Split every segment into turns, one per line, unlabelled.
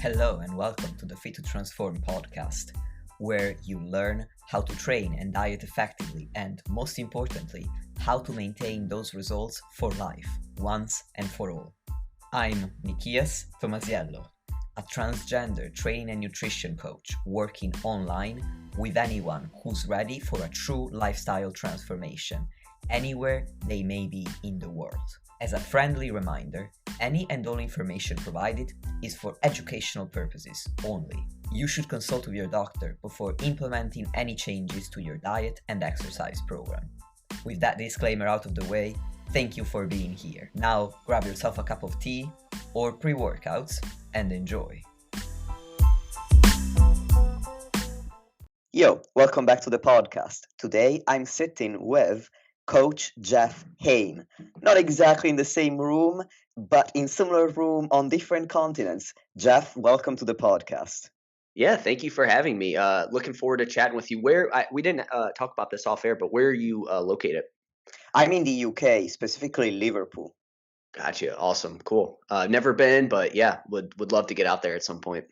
Hello and welcome to the Fit to Transform podcast, where you learn how to train and diet effectively and, most importantly, how to maintain those results for life, once and for all. I'm Nikias Tomasiello, a transgender training and nutrition coach working online with anyone who's ready for a true lifestyle transformation, anywhere they may be in the world. As a friendly reminder, any and all information provided is for educational purposes only. You should consult with your doctor before implementing any changes to your diet and exercise program. With that disclaimer out of the way, thank you for being here. Now grab yourself a cup of tea or pre-workouts and enjoy. Yo, welcome back to the podcast. Today I'm sitting with Coach Jeff Hoehn. Not exactly in the same room, but in similar room on different continents. Jeff, welcome to the podcast.
Yeah, thank you for having me. Looking forward to chatting with you. We didn't talk about this off air, but where are you located?
I'm in the UK, specifically Liverpool.
Gotcha. Awesome. Cool. Never been, but yeah, would love to get out there at some point.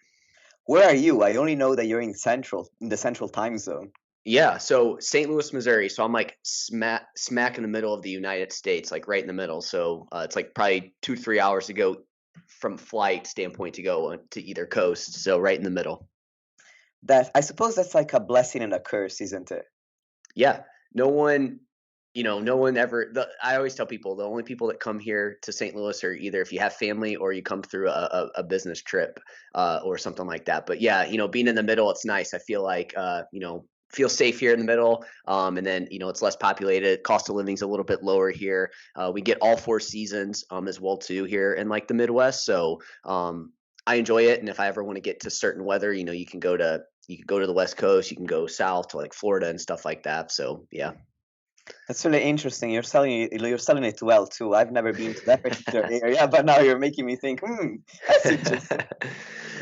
Where are you? I only know that you're in the central time zone.
Yeah, so St. Louis, Missouri. So I'm like smack in the middle of the United States, like right in the middle. So it's like probably 2 to 3 hours to go from flight standpoint to go to either coast. So right in the middle.
I suppose that's like a blessing and a curse, isn't it?
Yeah, no one ever. I always tell people the only people that come here to St. Louis are either if you have family or you come through a business trip or something like that. But yeah, being in the middle, it's nice. I feel like feel safe here in the middle, and then it's less populated. Cost of living's a little bit lower here. We get all four seasons as well too here in like the Midwest. So I enjoy it, and if I ever want to get to certain weather, you can go to the West Coast, you can go south to like Florida and stuff like that. So yeah.
That's really interesting. You're selling it well too. I've never been to that particular area, but now you're making me think, that's interesting.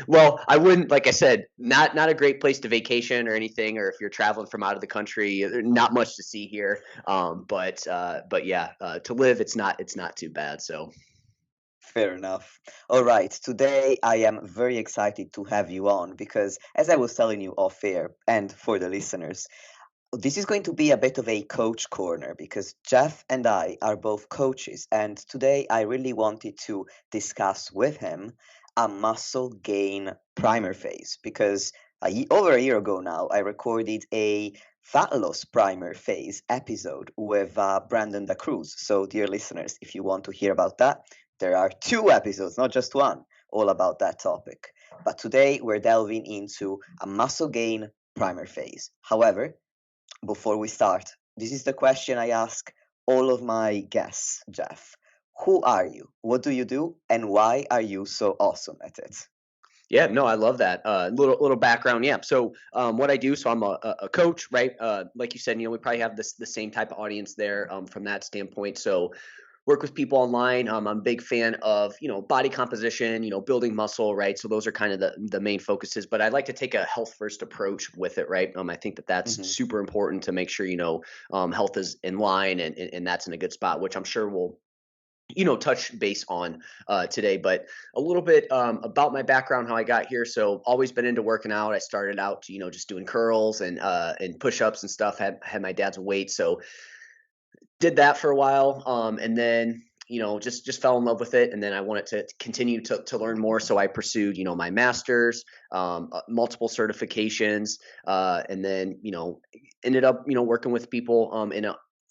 Well, I wouldn't, like I said, not a great place to vacation or anything, or if you're traveling from out of the country, not much to see here. But yeah, to live, it's not too bad. So.
Fair enough. All right. Today, I am very excited to have you on because, as I was telling you off air and for the listeners, this is going to be a bit of a coach corner because Jeff and I are both coaches. And today, I really wanted to discuss with him a muscle gain primer phase because over a year ago now, I recorded a fat loss primer phase episode with Brandon Da Cruz. So, dear listeners, if you want to hear about that, there are 2 episodes, not just one, all about that topic. But today we're delving into a muscle gain primer phase. However, before we start, this is the question I ask all of my guests, Jeff. Who are you? What do you do? And why are you so awesome at it?
Yeah, no, I love that. Little background. Yeah. So what I do, so I'm a coach, right? Like you said, we probably have the same type of audience there from that standpoint. So work with people online. I'm a big fan of, body composition, building muscle, right? So those are kind of the main focuses, but I like to take a health first approach with it, right? I think that's super important to make sure, health is in line and that's in a good spot, which I'm sure we'll, touch base on today. But a little bit about my background, how I got here. So always been into working out. I started out, just doing curls and push-ups and stuff, had my dad's weight. So did that for a while, and then just fell in love with it, and then I wanted to continue to learn more, so I pursued my master's, multiple certifications, and then ended up working with people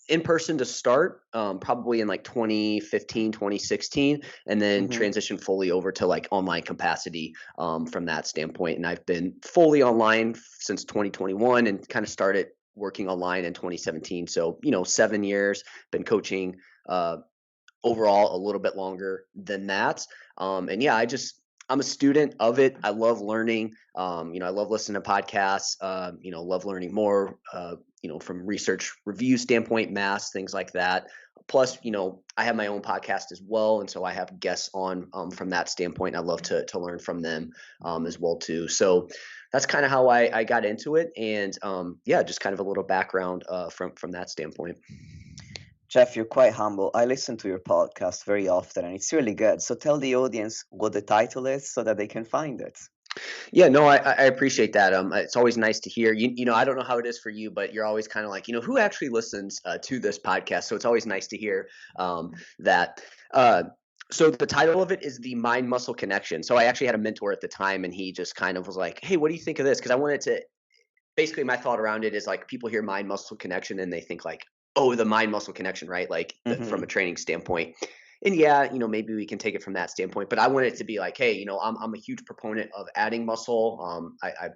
in person to start, probably in like 2015 2016, and then transitioned fully over to like online capacity from that standpoint, and I've been fully online since 2021 and kind of started working online in 2017. So, 7 years, been coaching overall a little bit longer than that. And yeah, I'm a student of it. I love learning. I love listening to podcasts, love learning more, from research review standpoint, mass, things like that. Plus, I have my own podcast as well. And so I have guests on from that standpoint. I love to learn from them as well too. So that's kind of how I got into it. And yeah, just kind of a little background from that standpoint.
Jeff, you're quite humble. I listen to your podcast very often and it's really good. So tell the audience what the title is so that they can find it.
Yeah, no, I appreciate that. It's always nice to hear. I don't know how it is for you, but you're always kind of like, who actually listens to this podcast? So it's always nice to hear that. Uh, so the title of it is the mind muscle connection. So I actually had a mentor at the time, and he just kind of was like, "Hey, what do you think of this?" Because I wanted to. Basically, my thought around it is like people hear mind muscle connection and they think like, "Oh, the mind muscle connection, right?" Like from a
Hmm.
training standpoint. And yeah, maybe we can take it from that standpoint, but I want it to be like, hey, I'm a huge proponent of adding muscle. I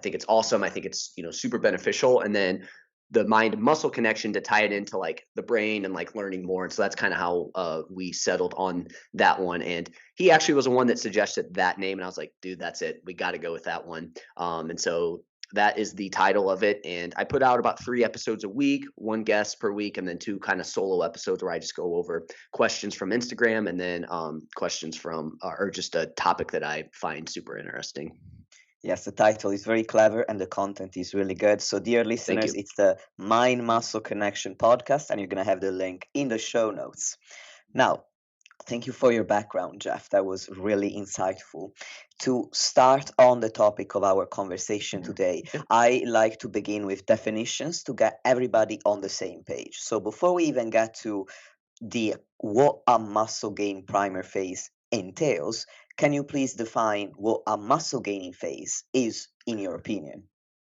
think it's awesome. I think it's super beneficial. And then the mind muscle connection to tie it into like the brain and like learning more. And so that's kind of how we settled on that one. And he actually was the one that suggested that name, and I was like, dude, that's it. We got to go with that one. And so that is the title of it. And I put out about 3 episodes a week, one guest per week, and then 2 kind of solo episodes where I just go over questions from Instagram, and then questions from or just a topic that I find super interesting.
Yes, the title is very clever and the content is really good. So, dear
Thank
listeners,
you.
it's the Mind Muscle Connection podcast, and you're going to have the link in the show notes. Now, thank you for your background, Jeff. That was really insightful. To start on the topic of our conversation today,
Yeah.
I like to begin with definitions to get everybody on the same page. So, before we even get to the what a muscle gain primer phase entails, can you please define what a muscle gaining phase is in your opinion?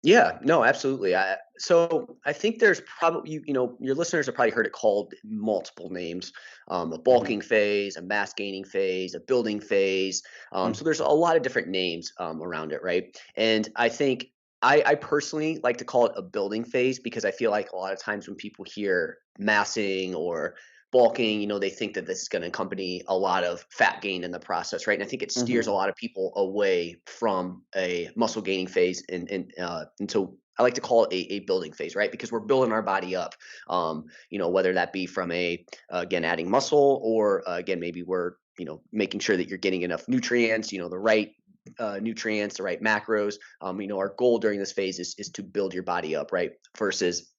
Yeah, no, absolutely. So I think there's probably your listeners have probably heard it called multiple names, a
Hmm.
bulking phase, a mass gaining phase, a building phase. So there's a lot of different names around it, right? And I think I personally like to call it a building phase because I feel like a lot of times when people hear massing or bulking, they think that this is going to accompany a lot of fat gain in the process, right? And I think it steers a
Hmm.
lot of people away from a muscle gaining phase, and so I like to call it a building phase, right? Because we're building our body up, whether that be from again adding muscle, or again maybe we're making sure that you're getting enough nutrients, the right nutrients, the right macros. Our goal during this phase is to build your body up, right? Versus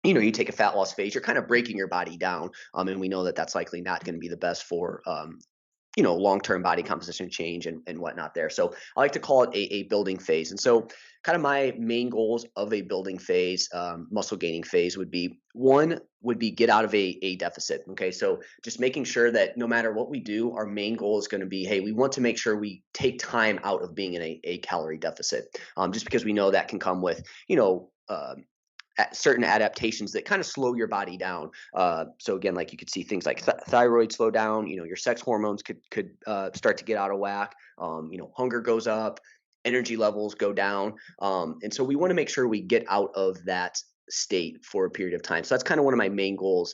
you take a fat loss phase, you're kind of breaking your body down. And we know that that's likely not going to be the best for, long-term body composition change and whatnot there. So I like to call it a building phase. And so kind of my main goals of a building phase, muscle gaining phase would be one would be get out of a deficit. Okay. So just making sure that no matter what we do, our main goal is going to be, hey, we want to make sure we take time out of being in a calorie deficit. Just because we know that can come with, certain adaptations that kind of slow your body down. So again, like you could see things like thyroid slow down. Your sex hormones could start to get out of whack. Hunger goes up, energy levels go down, and so we want to make sure we get out of that state for a period of time. So that's kind of one of my main goals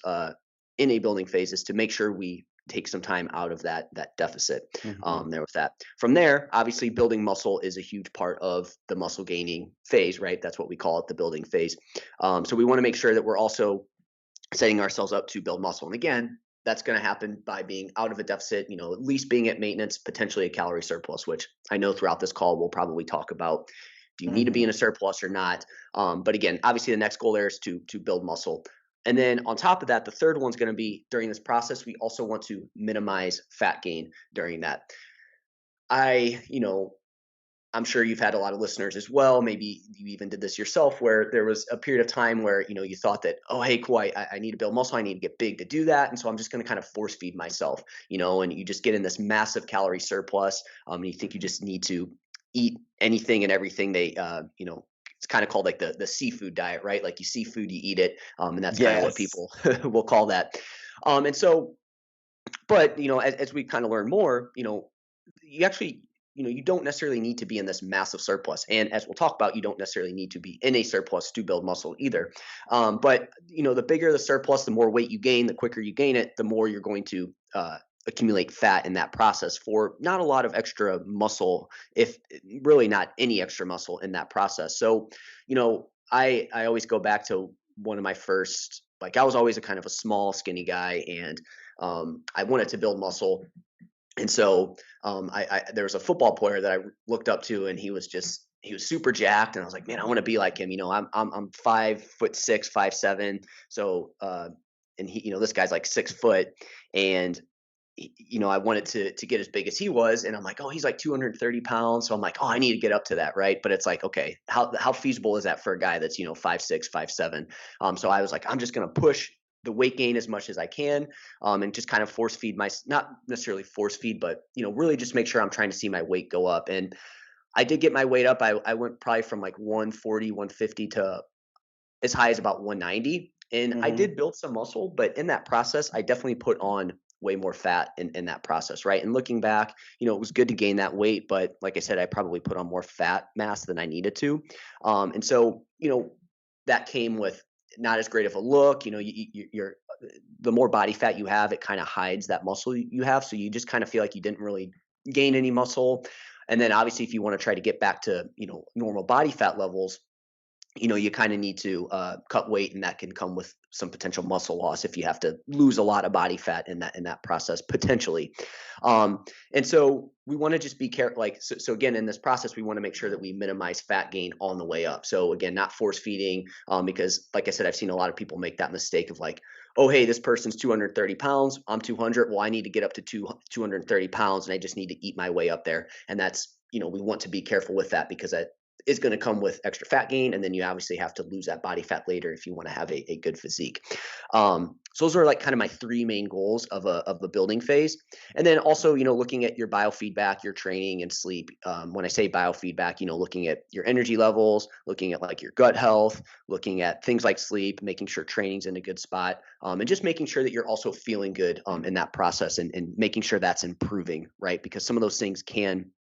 in a building phase, is to make sure we take some time out of that deficit
Hmm.
there with that. From there, obviously, building muscle is a huge part of the muscle gaining phase, right? That's what we call it, the building phase. So we want to make sure that we're also setting ourselves up to build muscle. And again, that's going to happen by being out of a deficit, at least being at maintenance, potentially a calorie surplus, which I know throughout this call we'll probably talk about. Do you need to be
Hmm.
in a surplus or not? But again, obviously the next goal there is to build muscle. And then on top of that, the third one's going to be during this process, we also want to minimize fat gain during that. I, you know, I'm sure you've had a lot of listeners as well. Maybe you even did this yourself, where there was a period of time where you thought that, oh, hey, cool, I need to build muscle, I need to get big to do that, and so I'm just going to kind of force feed myself, and you just get in this massive calorie surplus. And you think you just need to eat anything and everything. It's kind of called like the seafood diet, right? Like you see food, you eat it, and that's kind of what
Yes.
people will call that. And so, but as we kind of learn more, you actually you don't necessarily need to be in this massive surplus, and as we'll talk about, you don't necessarily need to be in a surplus to build muscle either. But the bigger the surplus, the more weight you gain, the quicker you gain it, the more you're going to accumulate fat in that process for not a lot of extra muscle, if really not any extra muscle in that process. So I always go back to one of my first, like, I was always a kind of a small skinny guy, and I wanted to build muscle. And so I there was a football player that I looked up to, and he was super jacked, and I was like, man, I want to be like him. I'm 5'6", 5'7", so and he, this guy's like 6 foot, and I wanted to get as big as he was, and I'm like, oh, he's like 230 pounds, so I'm like, oh, I need to get up to that, right? But it's like, okay, how feasible is that for a guy that's 5'6", 5'7"? So I was like, I'm just gonna push the weight gain as much as I can, and just kind of force feed not necessarily force feed, but really just make sure I'm trying to see my weight go up. And I did get my weight up. I went probably from like 140, 150 to as high as about 190. And I
Hmm.
did build some muscle, but in that process, I definitely put on way more fat in that process, right? And looking back, it was good to gain that weight, but like I said, I probably put on more fat mass than I needed to. And so, that came with not as great of a look. You're the more body fat you have, it kind of hides that muscle you have. So you just kind of feel like you didn't really gain any muscle. And then obviously, if you want to try to get back to, normal body fat levels, you kind of need to cut weight, and that can come with some potential muscle loss if you have to lose a lot of body fat in that process potentially. And so we want to just be careful. So again, in this process, we want to make sure that we minimize fat gain on the way up. So again, not force feeding, because like I said, I've seen a lot of people make that mistake of like, oh, hey, this person's 230 pounds, I'm 200. Well, I need to get up to 230 pounds, and I just need to eat my way up there. And that's, we want to be careful with that, because that is going to come with extra fat gain, and then you obviously have to lose that body fat later if you want to have a good physique. So those are like kind of my three main goals of a building phase. And then also, looking at your biofeedback, your training and sleep. When I say biofeedback, looking at your energy levels, looking at like your gut health, looking at things like sleep, making sure training's in a good spot, and just making sure that you're also feeling good in that process, and making sure that's improving, right? Because some of those things can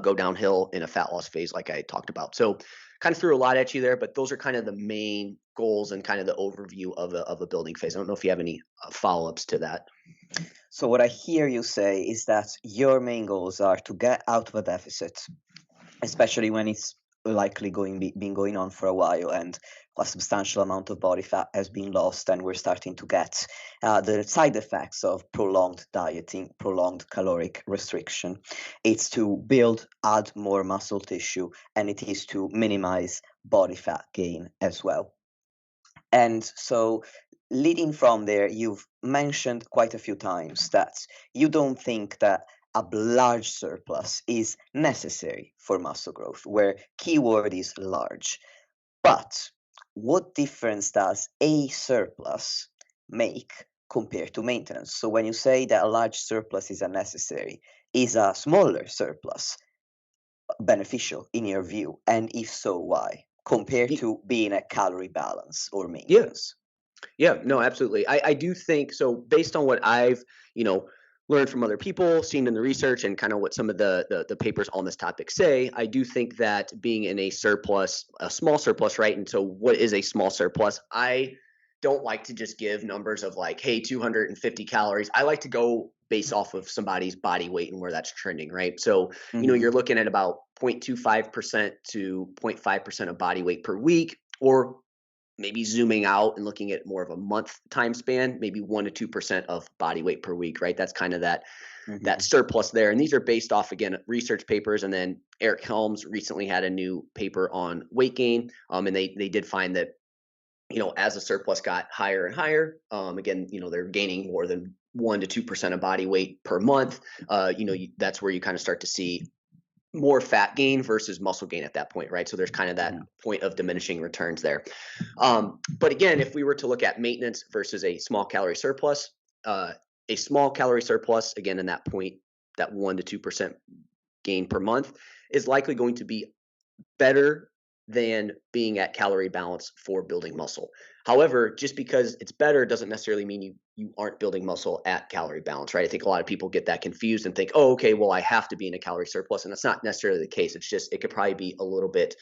go downhill in a fat loss phase, like I talked about. So, kind of threw a lot at you there, but those are kind of the main goals and kind of the overview of a building phase. I don't know if you have any follow ups to that.
So what I hear you say is that your main goals are to get out of a deficit, especially when it's likely been going on for a while and a substantial amount of body fat has been lost, and we're starting to get the side effects of prolonged dieting, prolonged caloric restriction. It's to add more muscle tissue, and it is to minimize body fat gain as well. And so, leading from there, you've mentioned quite a few times that you don't think that a large surplus is necessary for muscle growth, where keyword is large. But what difference does a surplus make compared to maintenance? So when you say that a large surplus is unnecessary, is a smaller surplus beneficial in your view? And if so, why? Compared
Y-
to being a calorie balance or
Yeah,
maintenance.
yeah, no, absolutely. I do think so. Based on what I've you know learned from other people, seen in the research, and kind of what some of the papers on this topic say, I do think that being in a surplus, a small surplus, right? And so, what is a small surplus? I don't like to just give numbers of like, hey, 250 calories. I like to go based off of somebody's body weight and where that's trending, right? So,
Mhm.
you're looking at about 0.25% to 0.5% of body weight per week, or maybe zooming out and looking at more of a month time span, maybe 1 to 2% of body weight per week, right? That's kind of that
Mhm.
surplus there. And these are based off, again, research papers. And then Eric Helms recently had a new paper on weight gain. And they did find that, as the surplus got higher and higher, again, they're gaining more than 1 to 2% of body weight per month. That's where you kind of start to see more fat gain versus muscle gain at that point, right? So there's kind of that
Mhm.
point of diminishing returns there. But again, if we were to look at maintenance versus a small calorie surplus, uh, a small calorie surplus, again, in that point, that 1 to 2% gain per month is likely going to be better than being at calorie balance for building muscle. However, just because it's better doesn't necessarily mean you aren't building muscle at calorie balance, right? I think a lot of people get that confused and think, oh, okay, well, I have to be in a calorie surplus. And that's not necessarily the case. It's just it could probably be a little bit,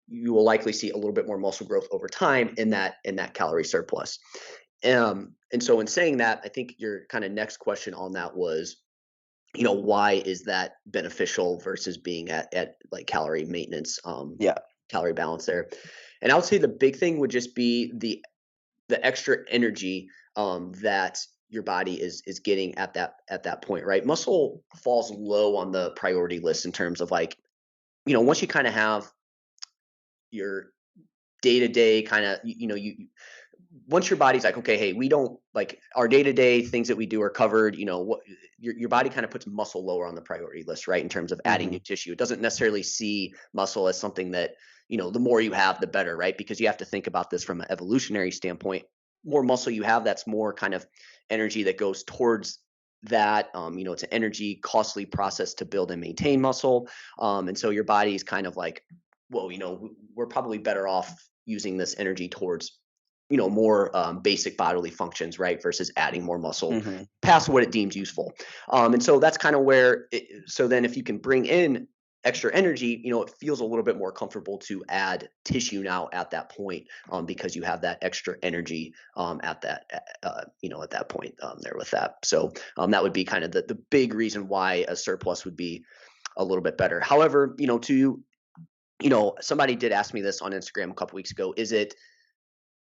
you will likely see a little bit more muscle growth over time in that calorie surplus. And so in saying that, I think your kind of next question on that was, why is that beneficial versus being at like calorie maintenance,
Yeah.
calorie balance there? And I would say the big thing would just be the extra energy that your body is getting at that point, right? Muscle falls low on the priority list in terms of like, once you kind of have your day to day kind of, once your body's like, okay, hey, we don't like our day to day things that we do are covered. What your body kind of puts muscle lower on the priority list, right? In terms of adding new
Hmm.
tissue, it doesn't necessarily see muscle as something that the more you have, the better, right? Because you have to think about this from an evolutionary standpoint. More muscle you have, that's more kind of energy that goes towards that. It's an energy costly process to build and maintain muscle, and so your body's kind of like, well, we're probably better off using this energy towards more basic bodily functions, right? Versus adding more muscle
Hmm.
past what it deems useful. And so that's kind of where, so then if you can bring in extra energy, it feels a little bit more comfortable to add tissue now at that point, because you have that extra energy at that point there with that. So that would be kind of the big reason why a surplus would be a little bit better. However, somebody did ask me this on Instagram a couple weeks ago. Is it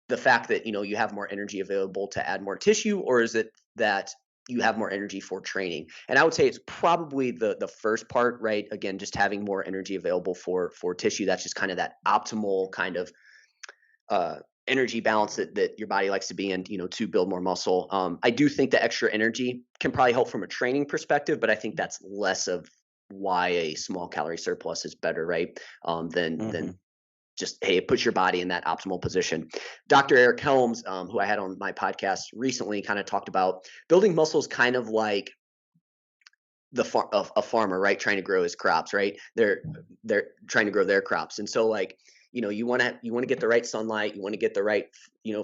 the fact that you have more energy available to add more tissue, or is it that you have more energy for training? And I would say it's probably the first part, right? Again, just having more energy available for tissue. That's just kind of that optimal kind of uh, energy balance that your body likes to be in, to build more muscle. I do think the extra energy can probably help from a training perspective, but I think that's less of why a small calorie surplus is better, right? Than
Hmm.
just, hey, it puts your body in that optimal position. Dr. Eric Helms, who I had on my podcast recently, kind of talked about building muscles kind of like a farmer, right? Trying to grow his crops, right? They're trying to grow their crops, and so like you want to get the right sunlight, you want to get the right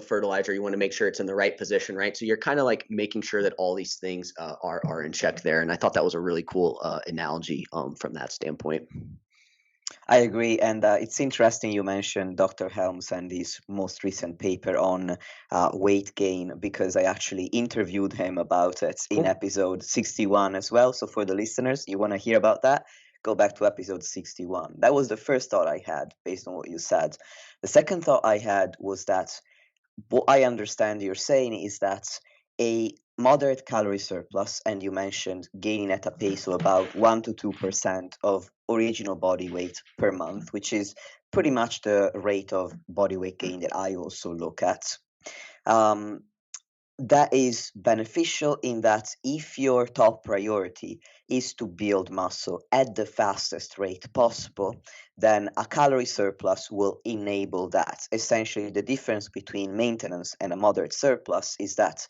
fertilizer, you want to make sure it's in the right position, right? So you're kind of like making sure that all these things are in check there, and I thought that was a really cool analogy from that standpoint.
I agree, and it's interesting you mentioned Dr. Helms and his most recent paper on weight gain because I actually interviewed him about it in
Cool.
episode 61 as well. So for the listeners, you want to hear about that? Go back to episode 61. That was the first thought I had based on what you said. The second thought I had was that what I understand you're saying is that a moderate calorie surplus, and you mentioned gaining at a pace of about 1 to 2% of original body weight per month, which is pretty much the rate of body weight gain that I also look at. Um, that is beneficial in that if your top priority is to build muscle at the fastest rate possible, then a calorie surplus will enable that. Essentially, the difference between maintenance and a moderate surplus is that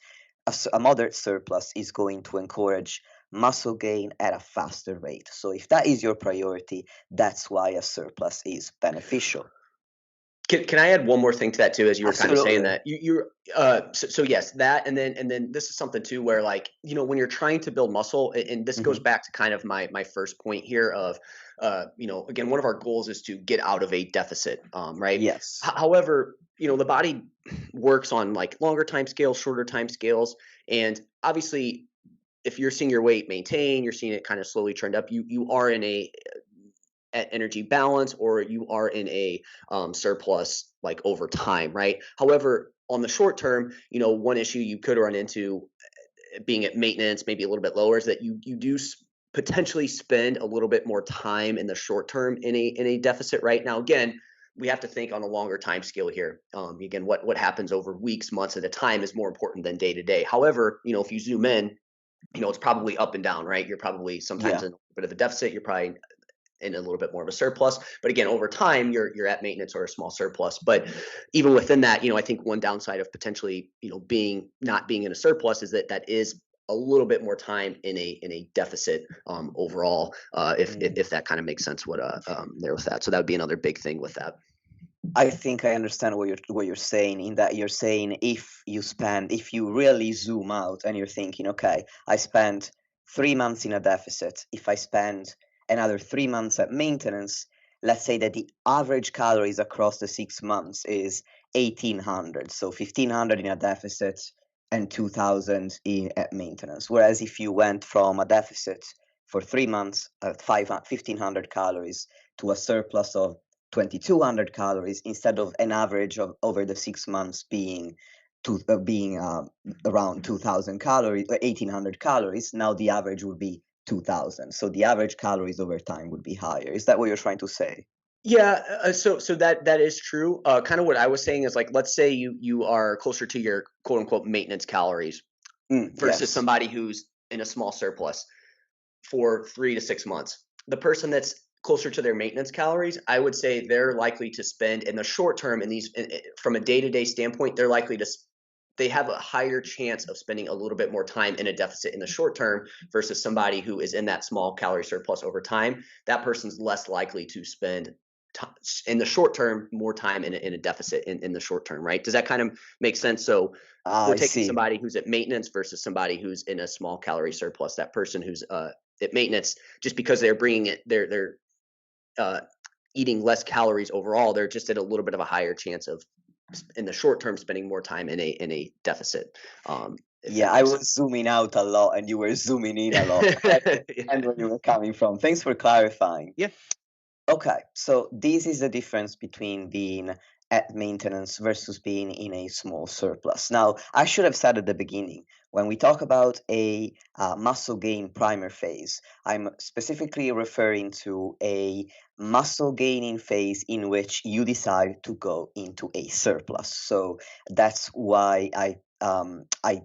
a moderate surplus is going to encourage muscle gain at a faster rate. So, if that is your priority, that's why a surplus is beneficial.
Can I add one more thing to that too? As you were kind of saying
Absolutely.
that, so yes, that, and then this is something too where, like, when you're trying to build muscle, and this goes
Hmm.
back to kind of my first point here of, again, one of our goals is to get out of a deficit, right?
Yes.
However, the body works on like longer time scales, shorter time scales, and obviously, if you're seeing your weight maintain, you're seeing it kind of slowly trend up. You are in a at energy balance, or you are in a surplus like over time, right? However, on the short term, one issue you could run into being at maintenance, maybe a little bit lower, is that you do potentially spend a little bit more time in the short term in a deficit. Right now, again, we have to think on a longer time scale here. Again, what happens over weeks, months at a time is more important than day to day. However, if you zoom in, it's probably up and down, right? You're probably sometimes
Yeah.
in a bit of a deficit. You're probably in a little bit more of a surplus. But again, over time, you're at maintenance or a small surplus. But even within that, I think one downside of potentially, being not being in a surplus is that is a little bit more time in a deficit overall. If that kind of makes sense, what there with that. So that would be another big thing with that.
I think I understand what you're saying in that you're saying if you really zoom out and you're thinking, okay, I spent 3 months in a deficit. If I spend another 3 months at maintenance, let's say that the average calories across the 6 months is 1800. So 1500 in a deficit and 2000 at maintenance. Whereas if you went from a deficit for 3 months at 1500 calories to a surplus of 2200 calories instead of an average of over the 6 months being around 2000 calories 1800 calories. Now the average would be 2000, so the average calories over time would be higher. Is that what you're trying to say?
Yeah, so that is true. Kind of what I was saying is like, let's say you are closer to your quote unquote maintenance calories versus
Yes.
somebody who's in a small surplus for 3 to 6 months. The person that's closer to their maintenance calories, I would say they're likely to spend in the short term in from a day to day standpoint, they have a higher chance of spending a little bit more time in a deficit in the short term versus somebody who is in that small calorie surplus over time. That person's less likely to spend in the short term more time in a deficit in the short term, right? Does that kind of make sense? So we're
I
taking
see.
somebody who's at maintenance versus somebody who's in a small calorie surplus. That person who's at maintenance, just because they're bringing it, they're uh, eating less calories overall. They're just at a little bit of a higher chance of in the short term spending more time in a deficit. If
Yeah,
that
I
makes sense.
was zooming out a lot and you were zooming in a lot. But I understand where you were coming from. Thanks for clarifying.
Yeah.
Okay, so this is the difference between being at maintenance versus being in a small surplus. Now, I should have said at the beginning, when we talk about a muscle gain primer phase, I'm specifically referring to a muscle gaining phase in which you decide to go into a surplus. So that's why I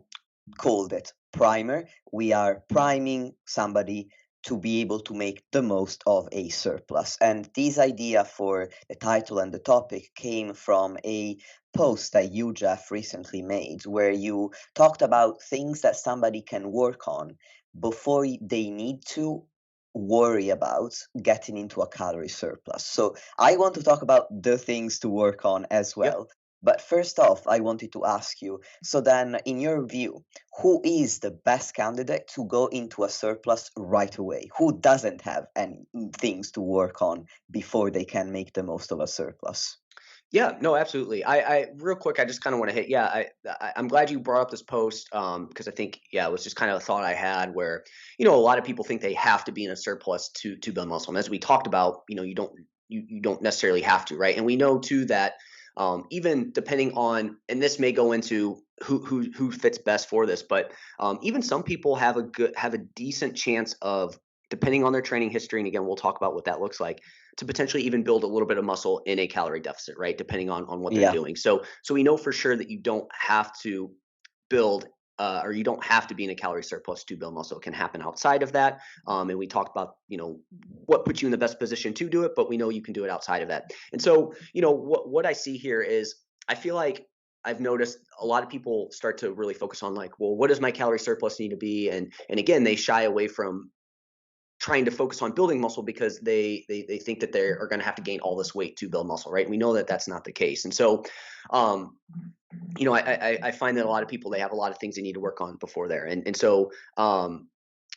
called it primer. We are priming somebody to be able to make the most of a surplus. And this idea for the title and the topic came from a post that you, Jeff, recently made, where you talked about things that somebody can work on before they need to worry about getting into a calorie surplus. So I want to talk about the things to work on as
Yeah.
well. But first off, I wanted to ask you, so then, in your view, who is the best candidate to go into a surplus right away? Who doesn't have any things to work on before they can make the most of a surplus?
Yeah, no, absolutely. I real quick, I just kind of want to hit. Yeah, I'm glad you brought up this post because I think yeah, it was just kind of a thought I had where a lot of people think they have to be in a surplus to build muscle, and as we talked about, you don't necessarily have to, right? And we know too that even depending on, and this may go into who fits best for this, but even some people have a decent chance of depending on their training history, and again, we'll talk about what that looks like to potentially even build a little bit of muscle in a calorie deficit, right? Depending on what they're
Yeah.
doing. So we know for sure that you don't have to build or you don't have to be in a calorie surplus to build muscle. It can happen outside of that. And we talked about, what puts you in the best position to do it, but we know you can do it outside of that. And so, what I see here is I feel like I've noticed a lot of people start to really focus on like, well, what does my calorie surplus need to be? And again, they shy away from trying to focus on building muscle because they think that they are going to have to gain all this weight to build muscle, right? And we know that that's not the case. And so, um, I find that a lot of people they have a lot of things they need to work on before there, and so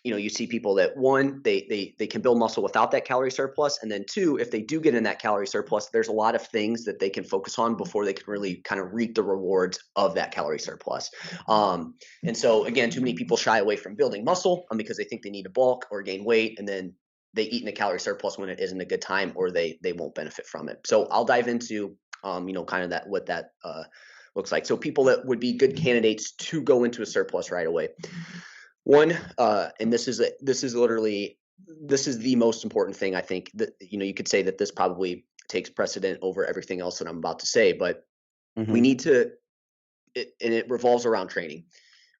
you see people that one they can build muscle without that calorie surplus, and then two, if they do get in that calorie surplus, there's a lot of things that they can focus on before they can really kind of reap the rewards of that calorie surplus. And so again, too many people shy away from building muscle because they think they need to bulk or gain weight, and then they eat in a calorie surplus when it isn't a good time, or they won't benefit from it. So I'll dive into kind of that what that looks like. So people that would be good candidates to go into a surplus right away. One, and this is literally this is the most important thing I think that you could say that this probably takes precedent over everything else that I'm about to say, but we
Hmm.
need to and it revolves around training.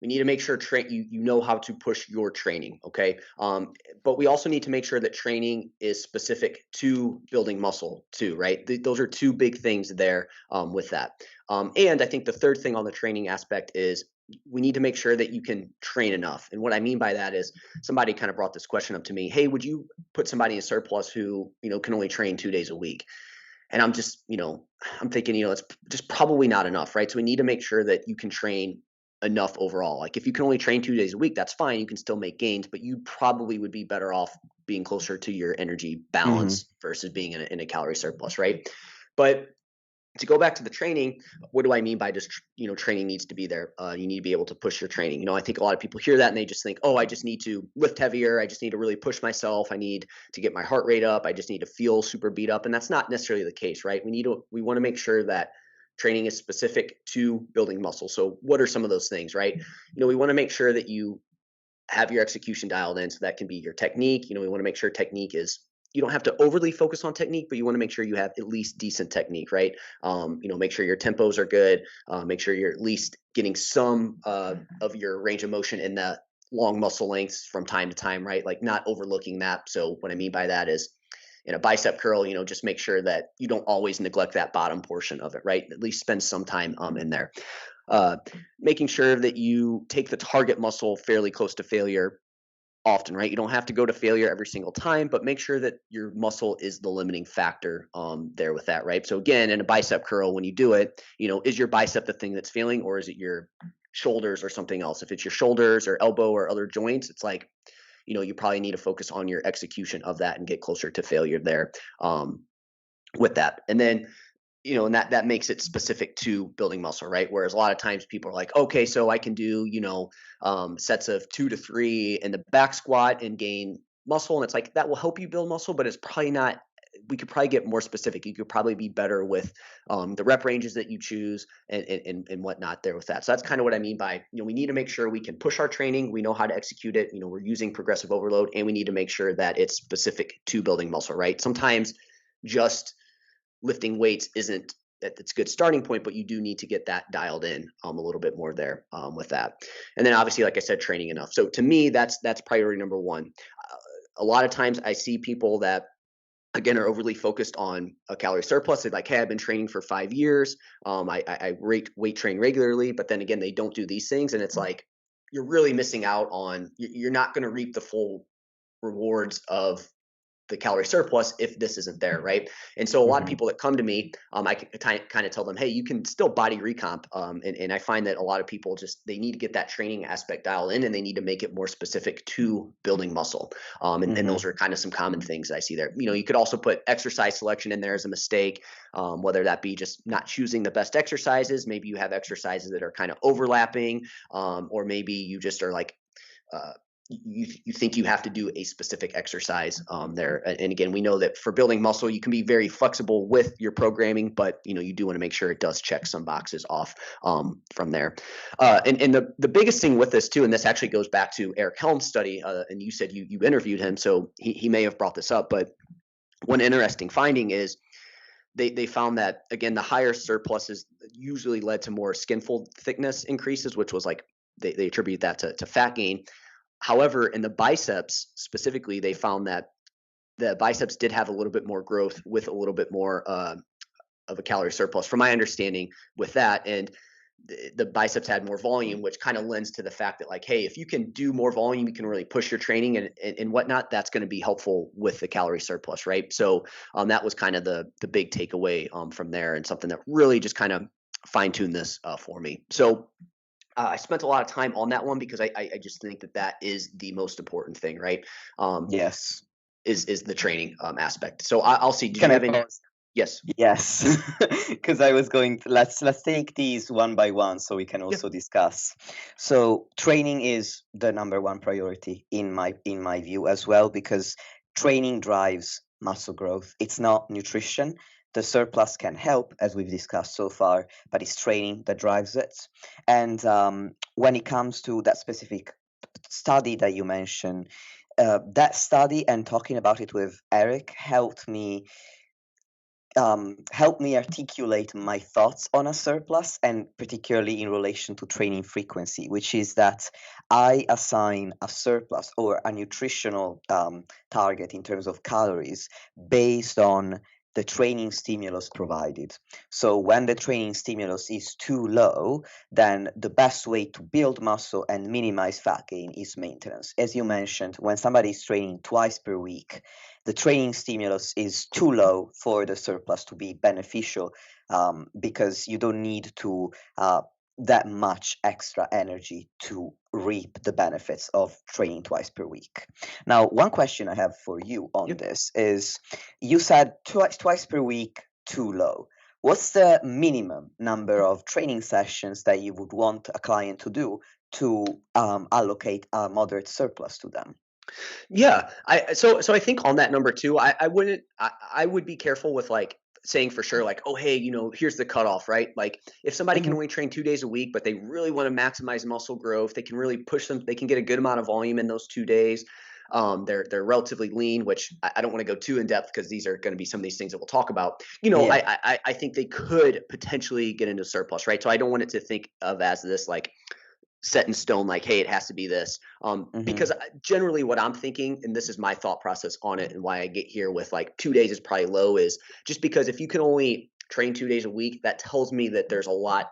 We need to make sure you know how to push your training, okay? But we also need to make sure that training is specific to building muscle too, right? Those are two big things there with that. And I think the third thing on the training aspect is we need to make sure that you can train enough. And what I mean by that is somebody kind of brought this question up to me. Hey, would you put somebody in surplus who can only train 2 days a week? And I'm just, I'm thinking, it's just probably not enough, right? So we need to make sure that you can train enough overall. Like if you can only train 2 days a week, that's fine. You can still make gains, but you probably would be better off being closer to your energy
Hmm.
balance versus being in a calorie surplus, right? But to go back to the training, what do I mean by just training needs to be there? You need to be able to push your training. I think a lot of people hear that and they just think, oh, I just need to lift heavier. I just need to really push myself. I need to get my heart rate up. I just need to feel super beat up, and that's not necessarily the case, right? We want to make sure that training is specific to building muscle. So, what are some of those things, right? We want to make sure that you have your execution dialed in, so that can be your technique. We want to make sure technique is you don't have to overly focus on technique, but you want to make sure you have at least decent technique, right? Make sure your tempos are good. Make sure you're at least getting some of your range of motion in the long muscle lengths from time to time, right? Like not overlooking that. So what I mean by that is in a bicep curl, just make sure that you don't always neglect that bottom portion of it, right? At least spend some time in there. Uh, Making sure that you take the target muscle fairly close to failure often, right? You don't have to go to failure every single time, but make sure that your muscle is the limiting factor there with that, right? So again, in a bicep curl, when you do it, is your bicep the thing that's failing, or is it your shoulders or something else? If it's your shoulders or elbow or other joints, it's like, you probably need to focus on your execution of that and get closer to failure there with that. And then and that makes it specific to building muscle, right? Whereas a lot of times people are like, okay, so I can do, sets of 2 to 3 in the back squat and gain muscle. And it's like, that will help you build muscle, but it's probably not, we could probably get more specific. You could probably be better with the rep ranges that you choose and whatnot there with that. So that's kind of what I mean by, we need to make sure we can push our training. We know how to execute it. We're using progressive overload, and we need to make sure that it's specific to building muscle, right? Sometimes just lifting weights isn't it's a good starting point, but you do need to get that dialed in a little bit more there with that. And then obviously, like I said, training enough. So to me, that's priority number one. A lot of times I see people that again are overly focused on a calorie surplus. They're like, hey, I've been training for 5 years. I weight train regularly, but then again, they don't do these things. And it's like, you're really missing out on, you're not going to reap the full rewards of the calorie surplus if this isn't there, right? And so a lot of
Hmm.
people that come to me, I can kind of tell them, hey, you can still body recomp. And I find that a lot of people they need to get that training aspect dialed in, and they need to make it more specific to building muscle. And
Hmm.
those are kind of some common things that I see there. You could also put exercise selection in there as a mistake, whether that be just not choosing the best exercises. Maybe you have exercises that are kind of overlapping, or maybe you just are like, uh, you think you have to do a specific exercise there. And again, we know that for building muscle, you can be very flexible with your programming, but you do want to make sure it does check some boxes off from there. And the biggest thing with this too, and this actually goes back to Eric Helm's study, and you said you interviewed him, so he may have brought this up, but one interesting finding is they found that again the higher surpluses usually led to more skin fold thickness increases, which was like they attribute that to fat gain. However, in the biceps specifically, they found that the biceps did have a little bit more growth with a little bit more of a calorie surplus, from my understanding with that. And the biceps had more volume, which kind of lends to the fact that, like, hey, if you can do more volume, you can really push your training and whatnot. That's going to be helpful with the calorie surplus, right? So that was kind of the big takeaway from there, and something that really just kind of fine tuned this for me. So I spent a lot of time on that one because I just think that is the most important thing, right? Um,
Yes.
is the training aspect. So I'll see. Did
Can
you
I
have any?
pause?
Yes.
Yes, because I was going to, let's take these one by one so we can
Yeah.
also discuss. So training is the number one priority in my view as well, because training drives muscle growth. It's not nutrition. The surplus can help, as we've discussed so far, but it's training that drives it. And when it comes to that specific study that you mentioned, that study and talking about it with Eric help me articulate my thoughts on a surplus, and particularly in relation to training frequency, which is that I assign a surplus or a nutritional target in terms of calories based on the training stimulus provided. So when the training stimulus is too low, then the best way to build muscle and minimize fat gain is maintenance. As you mentioned, when somebody is training twice per week, the training stimulus is too low for the surplus to be beneficial, because you don't need to that much extra energy to reap the benefits of training twice per week. Now, one question I have for you on
Yeah.
this is, you said twice per week too low. What's the minimum number of training sessions that you would want a client to do to allocate a moderate surplus to them?
Yeah. So I think on that number two, I wouldn't I would be careful with like saying for sure, like, oh hey, here's the cutoff, right? Like if somebody can
Hmm.
only train 2 days a week, but they really want to maximize muscle growth, they can really push them, they can get a good amount of volume in those 2 days. They're relatively lean, which I don't want to go too in depth because these are going to be some of these things that we'll talk about.
Yeah.
I think they could potentially get into surplus, right? So I don't want it to think of as this like set in stone, like, hey, it has to be this. Because
Hmm.
generally what I'm thinking, and this is my thought process on it and why I get here with like 2 days is probably low, is just because if you can only train 2 days a week, that tells me that there's a lot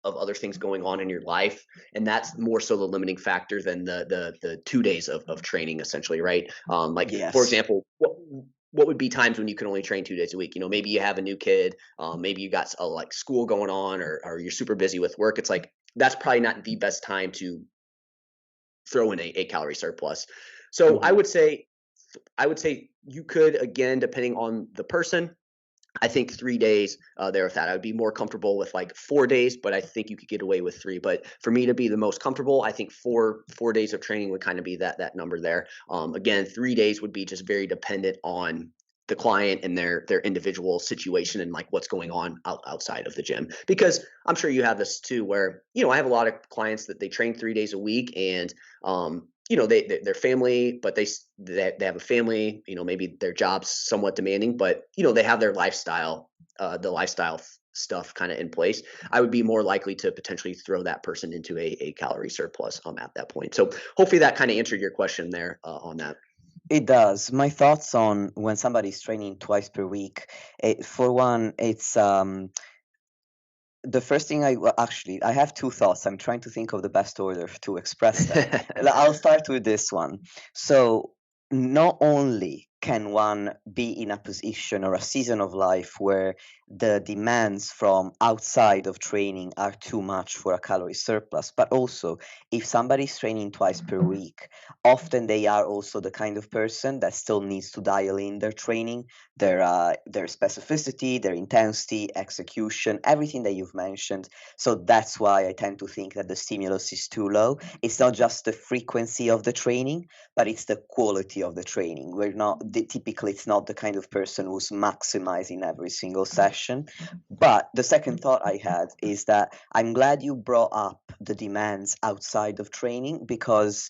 of other things going on in your life, and that's more so the limiting factor than the 2 days of training, essentially, right? Like for
Yes.
example, what would be times when you can only train 2 days a week? Maybe you have a new kid, maybe you got like school going on, or you're super busy with work. It's like that's probably not the best time to throw in a calorie surplus. So
Hmm.
I would say you could, again, depending on the person, I think 3 days there with that. I would be more comfortable with like 4 days, but I think you could get away with three. But for me to be the most comfortable, I think four days of training would kind of be that number there. Again, 3 days would be just very dependent on the client and their individual situation and like what's going on outside of the gym. Because I'm sure you have this too, where I have a lot of clients that they train 3 days a week, and they're family, but they have a family. Maybe their job's somewhat demanding, but they have their lifestyle, the lifestyle stuff kind of in place. I would be more likely to potentially throw that person into a calorie surplus at that point. So hopefully that kind of answered your question there on that.
It does. My thoughts on when somebody's training twice per week, for one, it's the first thing actually, I have two thoughts. I'm trying to think of the best order to express them. I'll start with this one. So, not only can one be in a position or a season of life where the demands from outside of training are too much for a calorie surplus, but also if somebody's training twice per week, often they are also the kind of person that still needs to dial in their training, their specificity, their intensity, execution, everything that you've mentioned. So that's why I tend to think that the stimulus is too low. It's not just the frequency of the training, but it's the quality of the training. Typically it's not the kind of person who's maximizing every single session. But the second thought I had is that I'm glad you brought up the demands outside of training, because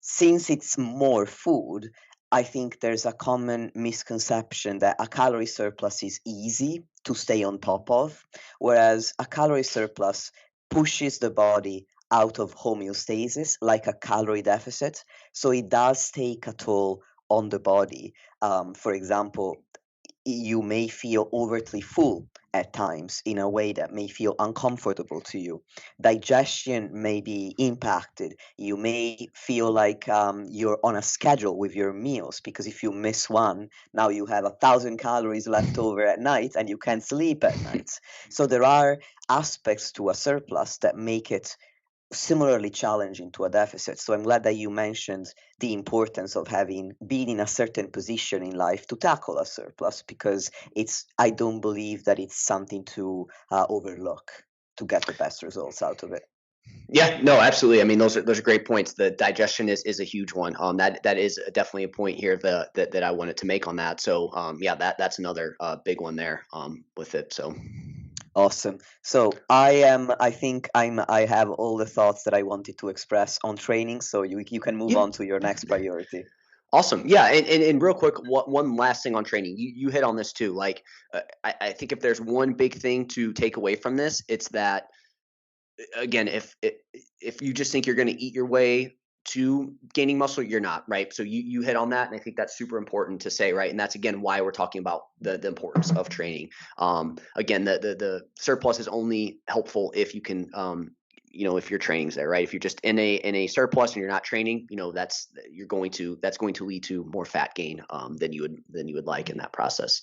since it's more food, I think there's a common misconception that a calorie surplus is easy to stay on top of, whereas a calorie surplus pushes the body out of homeostasis like a calorie deficit. So it does take a toll on the body. For example, you may feel overtly full at times in a way that may feel uncomfortable to you. Digestion may be impacted. You may feel like you're on a schedule with your meals, because if you miss one, now you have 1,000 calories left over at night and you can't sleep at night. So there are aspects to a surplus that make it similarly challenging to a deficit. So I'm glad that you mentioned the importance of having been in a certain position in life to tackle a surplus, because I don't believe that it's something to overlook to get the best results out of it.
Yeah, no, absolutely. I mean, those are great points. The digestion is a huge one. That is definitely a point here that I wanted to make on that. So, yeah, that's another big one there with it. So,
Awesome. So I think I have all the thoughts that I wanted to express on training. So you can move
yeah,
on to your next priority.
awesome. Yeah, and real quick, one last thing on training. You hit on this too. Like, I think if there's one big thing to take away from this, it's that, again, if you just think you're going to eat your way to gaining muscle, you're not, right? So you hit on that, and I think that's super important to say, right? And that's, again, why we're talking about the importance of training. Again, the surplus is only helpful if you can, if your training's there, right? If you're just in a surplus and you're not training, that's going to lead to more fat gain than you would like in that process.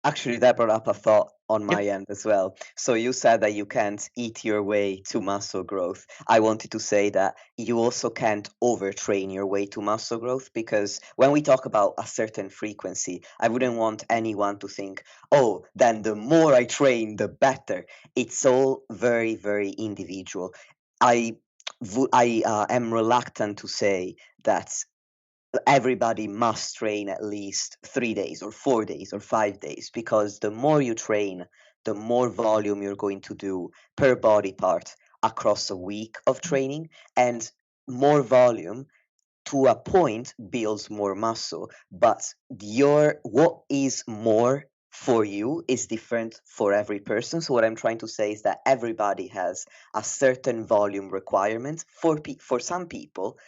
Actually, that brought up a thought on
Yeah.
my end as well. So you said that you can't eat your way to muscle growth. I wanted to say that you also can't overtrain your way to muscle growth, because when we talk about a certain frequency, I wouldn't want anyone to think, oh, then the more I train, the better. It's all very, very individual. I am reluctant to say that everybody must train at least 3 days or 4 days or 5 days, because the more you train, the more volume you're going to do per body part across a week of training. And more volume to a point builds more muscle, but your what is more for you is different for every person. So what I'm trying to say is that everybody has a certain volume requirement. For some people,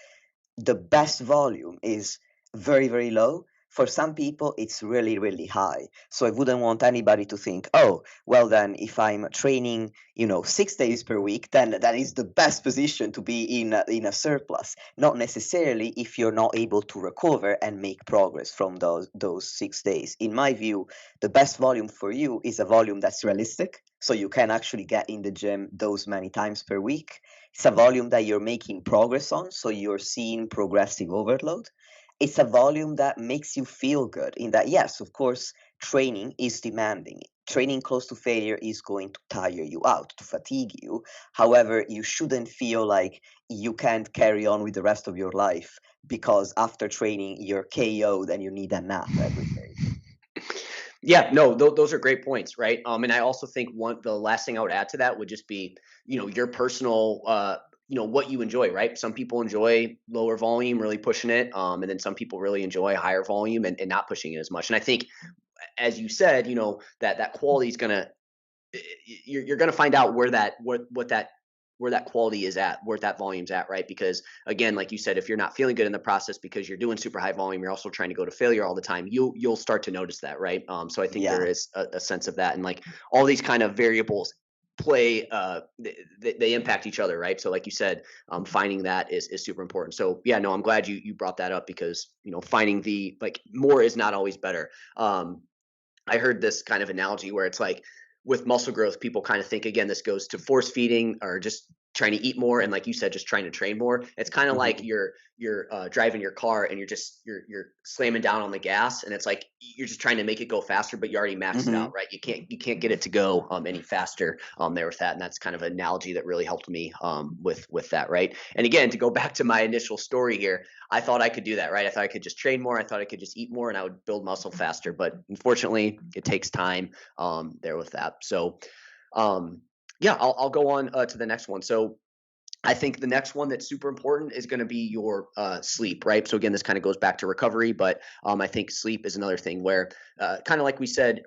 the best volume is very, very low. For some people, it's really, really high. So I wouldn't want anybody to think, oh, well, then if I'm training, 6 days per week, then that is the best position to be in a surplus. Not necessarily if you're not able to recover and make progress from those 6 days. In my view, the best volume for you is a volume that's realistic. So you can actually get in the gym those many times per week. It's a volume that you're making progress on, so you're seeing progressive overload. It's a volume that makes you feel good, in that, yes, of course, training is demanding. Training close to failure is going to tire you out, to fatigue you. However, you shouldn't feel like you can't carry on with the rest of your life because after training you're KO'd and you need a nap every day.
Yeah, no, those are great points, right? And I also think the last thing I would add to that would just be, your personal, what you enjoy, right? Some people enjoy lower volume, really pushing it, and then some people really enjoy higher volume and not pushing it as much. And I think, as you said, that quality is gonna you're going to find out where that quality is at, where that volume's at, right? Because again, like you said, if you're not feeling good in the process because you're doing super high volume, you're also trying to go to failure all the time. You'll start to notice that, right? So I think there
Yeah.
is a sense of that, and like all these kind of variables play they impact each other, right? So like you said, finding that is super important. So yeah, no, I'm glad you brought that up, because finding the like more is not always better. I heard this kind of analogy where it's like, with muscle growth, people kind of think, again, this goes to force feeding or just trying to eat more, and like you said, just trying to train more. It's kind of like
Hmm.
you're driving your car and you're slamming down on the gas, and it's like you're just trying to make it go faster, but you already maxed it out,
Hmm.
right? You can't get it to go any faster there with that, and that's kind of an analogy that really helped me with that, right? And again, to go back to my initial story here, I thought I could do that, right? I thought I could just train more. I thought I could just eat more and I would build muscle faster. But unfortunately, it takes time there with that. So, um, yeah, I'll go on to the next one. So, I think the next one that's super important is going to be your sleep, right? So, again, this kind of goes back to recovery, but I think sleep is another thing where, kind of like we said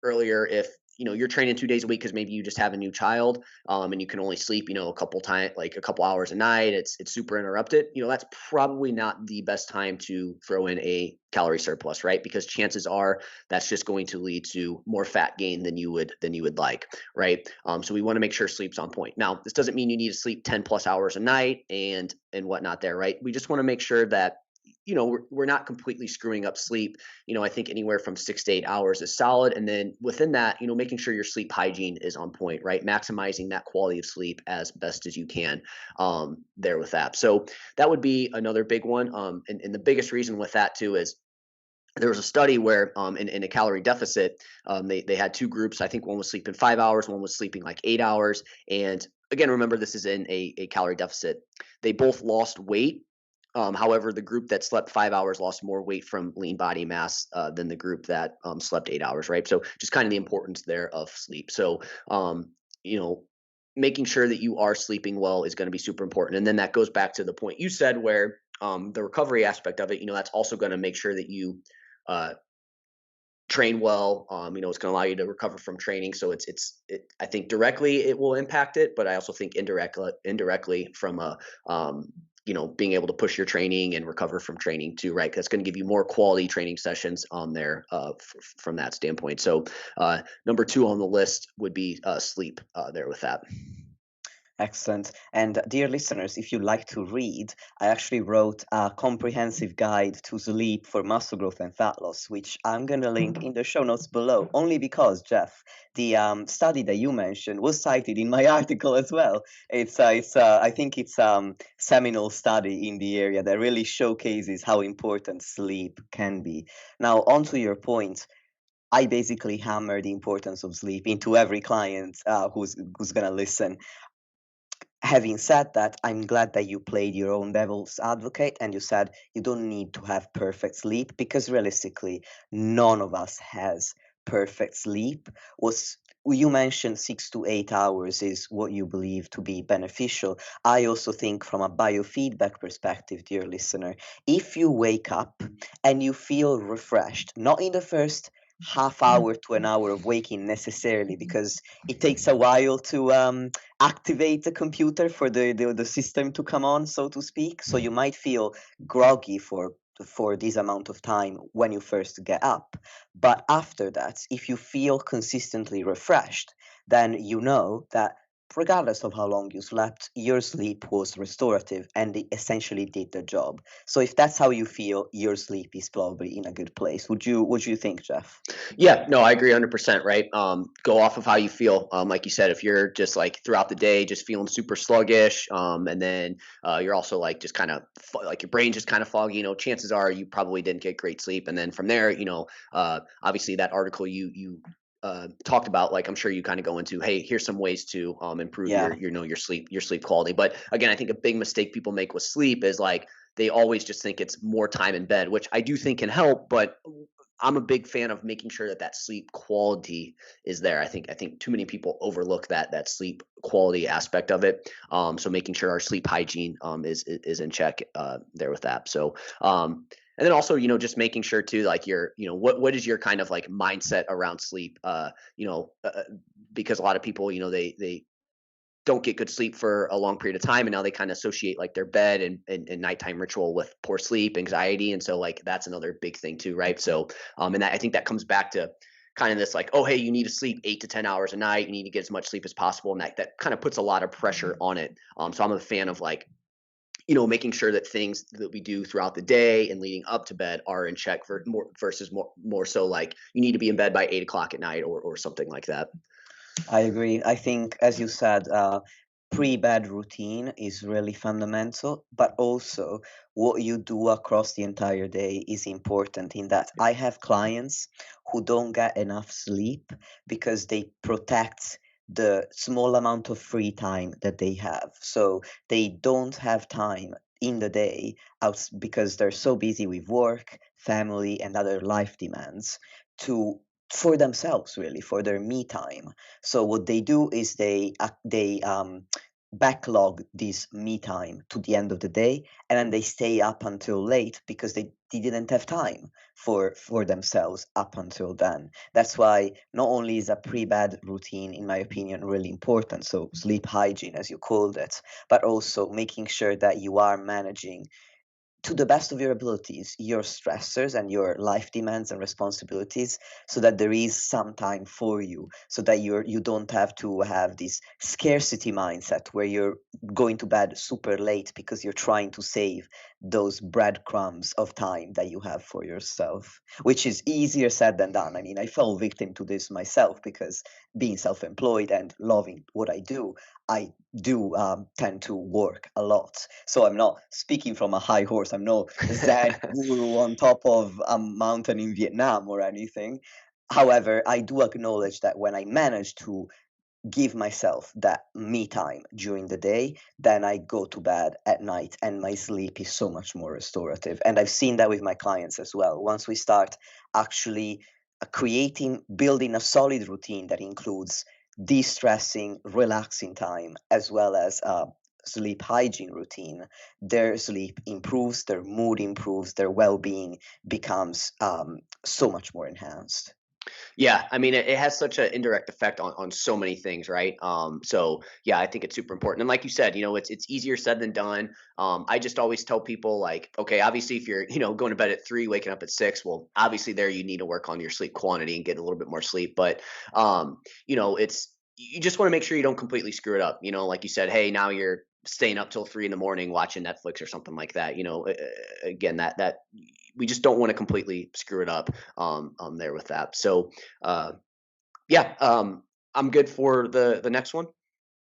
earlier, if you're training 2 days a week because maybe you just have a new child, and you can only sleep a couple time like a couple hours a night, it's super interrupted, that's probably not the best time to throw in a calorie surplus, right? Because chances are that's just going to lead to more fat gain than you would like, right? So we want to make sure sleep's on point. Now, this doesn't mean you need to sleep 10 plus hours a night and whatnot there, right? We just want to make sure that we're not completely screwing up sleep. I think anywhere from 6 to 8 hours is solid. And then within that, making sure your sleep hygiene is on point, right? Maximizing that quality of sleep as best as you can there with that. So that would be another big one. And the biggest reason with that too is there was a study where in a calorie deficit, they had two groups. I think one was sleeping 5 hours, one was sleeping like 8 hours. And again, remember, this is in a calorie deficit. They both lost weight. However, the group that slept 5 hours lost more weight from lean body mass than the group that slept 8 hours, right? So just kind of the importance there of sleep. So, you know, making sure that you are sleeping well is going to be super important. And then that goes back to the point you said where the recovery aspect of it, that's also going to make sure that you uh, train well. It's going to allow you to recover from training. So I think directly it will impact it, but I also think indirectly from a being able to push your training and recover from training too, right? That's going to give you more quality training sessions on there from that standpoint. So number two on the list would be sleep there with that.
Excellent. And dear listeners, if you like to read, I actually wrote a comprehensive guide to sleep for muscle growth and fat loss, which I'm going to link in the show notes below, only because, Jeff, the study that you mentioned was cited in my article as well. I think it's seminal study in the area that really showcases how important sleep can be. Now, onto your point. I basically hammer the importance of sleep into every client who's gonna listen. Having said that, I'm glad that you played your own devil's advocate and you said you don't need to have perfect sleep, because realistically, none of us has perfect sleep. Was you mentioned 6 to 8 hours is what you believe to be beneficial. I also think, from a biofeedback perspective, dear listener, if you wake up and you feel refreshed, not in the first half hour to an hour of waking necessarily, because it takes a while to activate the computer for the system to come on, so to speak. So you might feel groggy for this amount of time when you first get up. But after that, if you feel consistently refreshed, then you know that regardless of how long you slept, your sleep was restorative and it essentially did the job. So if that's how you feel, your sleep is probably in a good place. Would you think, Jeff?
Yeah, no, I agree 100%, right? Go off of how you feel. Like you said, if you're just like throughout the day, just feeling super sluggish, and then you're also like just kind of like your brain just kind of foggy, chances are you probably didn't get great sleep. And then from there, obviously that article you talked about, like I'm sure you kind of go into, hey, here's some ways to improve
Yeah.
your sleep quality. But again, I think a big mistake people make with sleep is like they always just think it's more time in bed, which I do think can help, but I'm a big fan of making sure that that sleep quality is there. I think too many people overlook that sleep quality aspect of it. So making sure our sleep hygiene is in check there with that. So and then also, just making sure too, like what is your kind of like mindset around sleep? Because a lot of people, they don't get good sleep for a long period of time, and now they kind of associate like their bed and nighttime ritual with poor sleep, anxiety, and so like that's another big thing too, right? So and I think that comes back to kind of this like, oh hey, you need to sleep 8 to 10 hours a night, you need to get as much sleep as possible, and that kind of puts a lot of pressure on it. So I'm a fan of like, making sure that things that we do throughout the day and leading up to bed are in check for more versus more so like you need to be in bed by 8 o'clock at night or something like that.
I agree. I think, as you said, pre-bed routine is really fundamental, but also what you do across the entire day is important. In that, I have clients who don't get enough sleep because they protect the small amount of free time that they have. So they don't have time in the day out because they're so busy with work, family, and other life demands to for themselves, really, for their me time. So what they do is they backlog this me time to the end of the day, and then they stay up until late because they didn't have time for themselves up until then. That's why not only is a pre-bed routine, in my opinion, really important, so sleep hygiene, as you called it, but also making sure that you are managing to the best of your abilities your stressors and your life demands and responsibilities, so that there is some time for you, so that you don't have to have this scarcity mindset where you're going to bed super late because you're trying to save those breadcrumbs of time that you have for yourself, which is easier said than done. I mean, I fell victim to this myself because, being self-employed and loving what I do, I do tend to work a lot. So I'm not speaking from a high horse. I'm no Zen guru on top of a mountain in Vietnam or anything. However, I do acknowledge that when I manage to give myself that me time during the day, then I go to bed at night and my sleep is so much more restorative. And I've seen that with my clients as well. Once we start actually building a solid routine that includes de-stressing, relaxing time, as well as sleep hygiene routine, their sleep improves, their mood improves, their well-being becomes so much more enhanced.
Yeah, I mean, it has such an indirect effect on so many things, right? So yeah, I think it's super important. And like you said, it's easier said than done. I just always tell people like, okay, obviously if you're, going to bed at 3, waking up at 6, well, obviously there you need to work on your sleep quantity and get a little bit more sleep. But it's you just want to make sure you don't completely screw it up. Like you said, hey, now you're staying up till 3 in the morning watching Netflix or something like that. Again, that we just don't want to completely screw it up there with that. So uh, yeah, I'm good for the next one.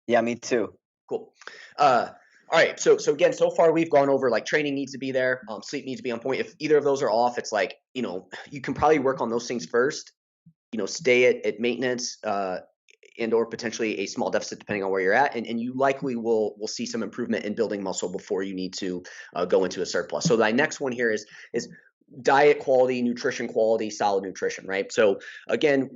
Yeah, me too.
Cool. All right. So again, so far we've gone over like training needs to be there, sleep needs to be on point. If either of those are off, it's like you can probably work on those things first. Stay at maintenance. And or potentially a small deficit depending on where you're at, and you likely will see some improvement in building muscle before you need to go into a surplus. So my next one here is diet quality, nutrition quality, solid nutrition, right? So again,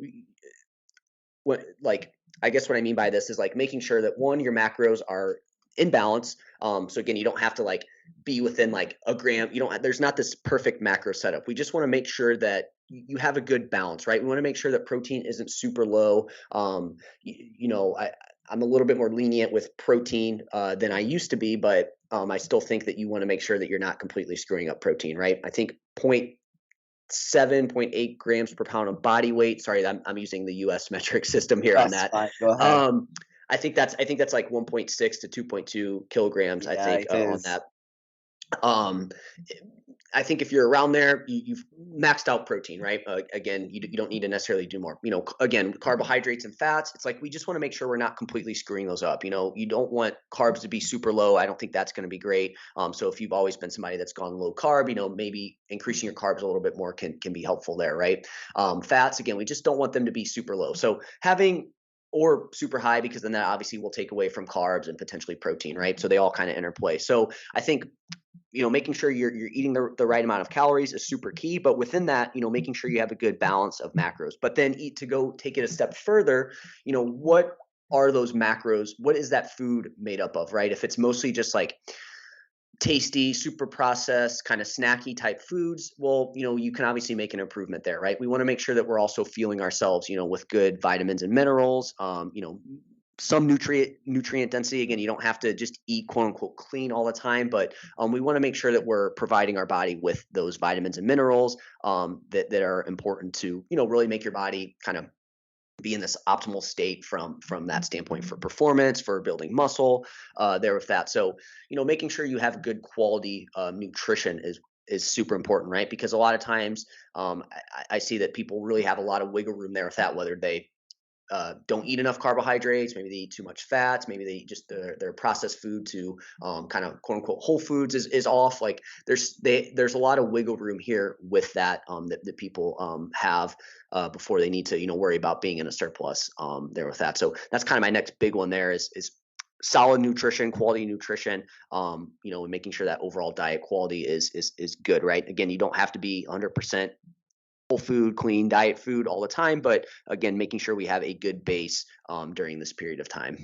what like I guess what I mean by this is like making sure that one, your macros are in balance. So again, you don't have to like be within like a gram. You don't. There's not this perfect macro setup. We just want to make sure that you have a good balance, right? We want to make sure that protein isn't super low. I'm a little bit more lenient with protein than I used to be, but I still think that you want to make sure that you're not completely screwing up protein, right? I think 0.7, 0.8 grams per pound of body weight. Sorry, I'm using the U.S. metric system here on
That's
that.
fine. Go ahead.
Um, I think that's like 1.6 to 2.2 kilograms. I
Yeah,
think
it
on
is.
that. Um, I think if you're around there, you've maxed out protein, right? Again, you don't need to necessarily do more. Again, carbohydrates and fats. It's like we just want to make sure we're not completely screwing those up. You don't want carbs to be super low. I don't think that's going to be great. So if you've always been somebody that's gone low carb, maybe increasing your carbs a little bit more can be helpful there, right? Fats, again, we just don't want them to be super low. So having or super high, because then that obviously will take away from carbs and potentially protein, right? So they all kind of interplay. So I think making sure you're eating the right amount of calories is super key. But within that, making sure you have a good balance of macros. But then to go take it a step further, what are those macros? What is that food made up of, right? If it's mostly just like tasty, super processed, kind of snacky type foods, well, you can obviously make an improvement there, right? We want to make sure that we're also fueling ourselves, with good vitamins and minerals, some nutrient density. Again, you don't have to just eat quote unquote clean all the time, but we want to make sure that we're providing our body with those vitamins and minerals that are important to really make your body kind of be in this optimal state from that standpoint for performance, for building muscle there with that. So making sure you have good quality nutrition is super important, right? Because a lot of times I see that people really have a lot of wiggle room there with that, whether they don't eat enough carbohydrates, maybe they eat too much fats, maybe they eat just their processed food to kind of quote unquote whole foods is off. Like there's a lot of wiggle room here with that that people have before they need to worry about being in a surplus there with that. So that's kind of my next big one there is solid nutrition, quality nutrition, and making sure that overall diet quality is good, right? Again, you don't have to be 100% whole food, clean diet food all the time, but again, making sure we have a good base during this period of time.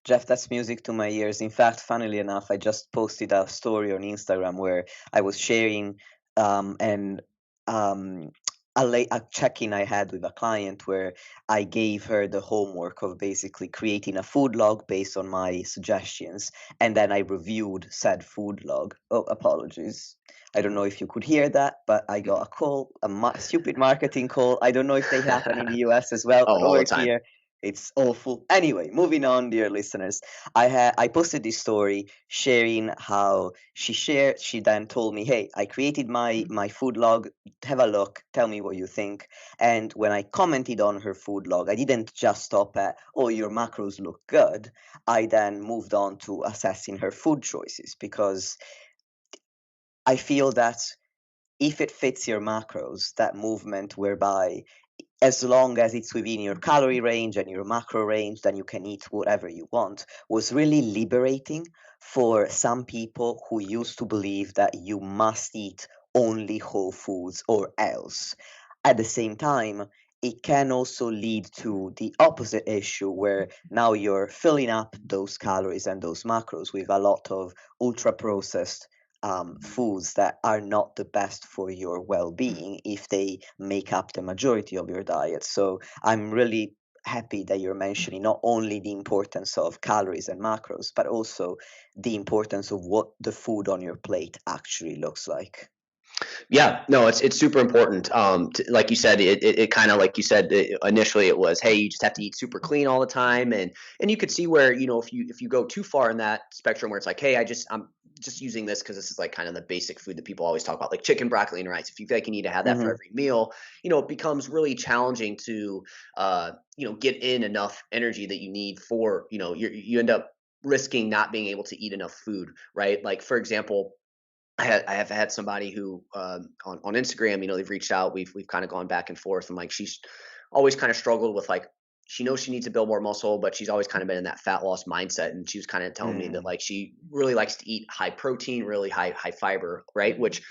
Jeff, that's music to my ears. In fact, funnily enough, I just posted a story on Instagram where I was sharing and um, a check-in I had with a client where I gave her the homework of basically creating a food log based on my suggestions, and then I reviewed said food log. Oh, apologies. I don't know if you could hear that, but I got a call, stupid marketing call. I don't know if they happen in the US as well,
Oh,
but
all
over
the time.
here, it's awful. Anyway, moving on, dear listeners. I posted this story sharing how she then told me, "Hey, I created my food log. Have a look. Tell me what you think." And when I commented on her food log, I didn't just stop at, "Oh, your macros look good." I then moved on to assessing her food choices because I feel that if it fits your macros, that movement whereby as long as it's within your calorie range and your macro range, then you can eat whatever you want, was really liberating for some people who used to believe that you must eat only whole foods or else. At the same time, it can also lead to the opposite issue where now you're filling up those calories and those macros with a lot of ultra processed foods that are not the best for your well-being if they make up the majority of your diet. So I'm really happy that you're mentioning not only the importance of calories and macros, but also the importance of what the food on your plate actually looks like.
Yeah, no, it's super important. Like you said, it kind of like you said initially, it was, hey, you just have to eat super clean all the time, and you could see where if you go too far in that spectrum, where it's like, hey, I'm just using this because this is like kind of the basic food that people always talk about, like chicken, broccoli, and rice. If you feel like you need to have that for
Hmm.
every meal, it becomes really challenging to get in enough energy that you need for you end up risking not being able to eat enough food, right? Like for example, I have had somebody who on Instagram, they've reached out. We've kind of gone back and forth, and like she's always kind of struggled with like she knows she needs to build more muscle, but she's always kind of been in that fat loss mindset. And she was kind of telling me that
Mm,
like she really likes to eat high protein, really high fiber, right? Which,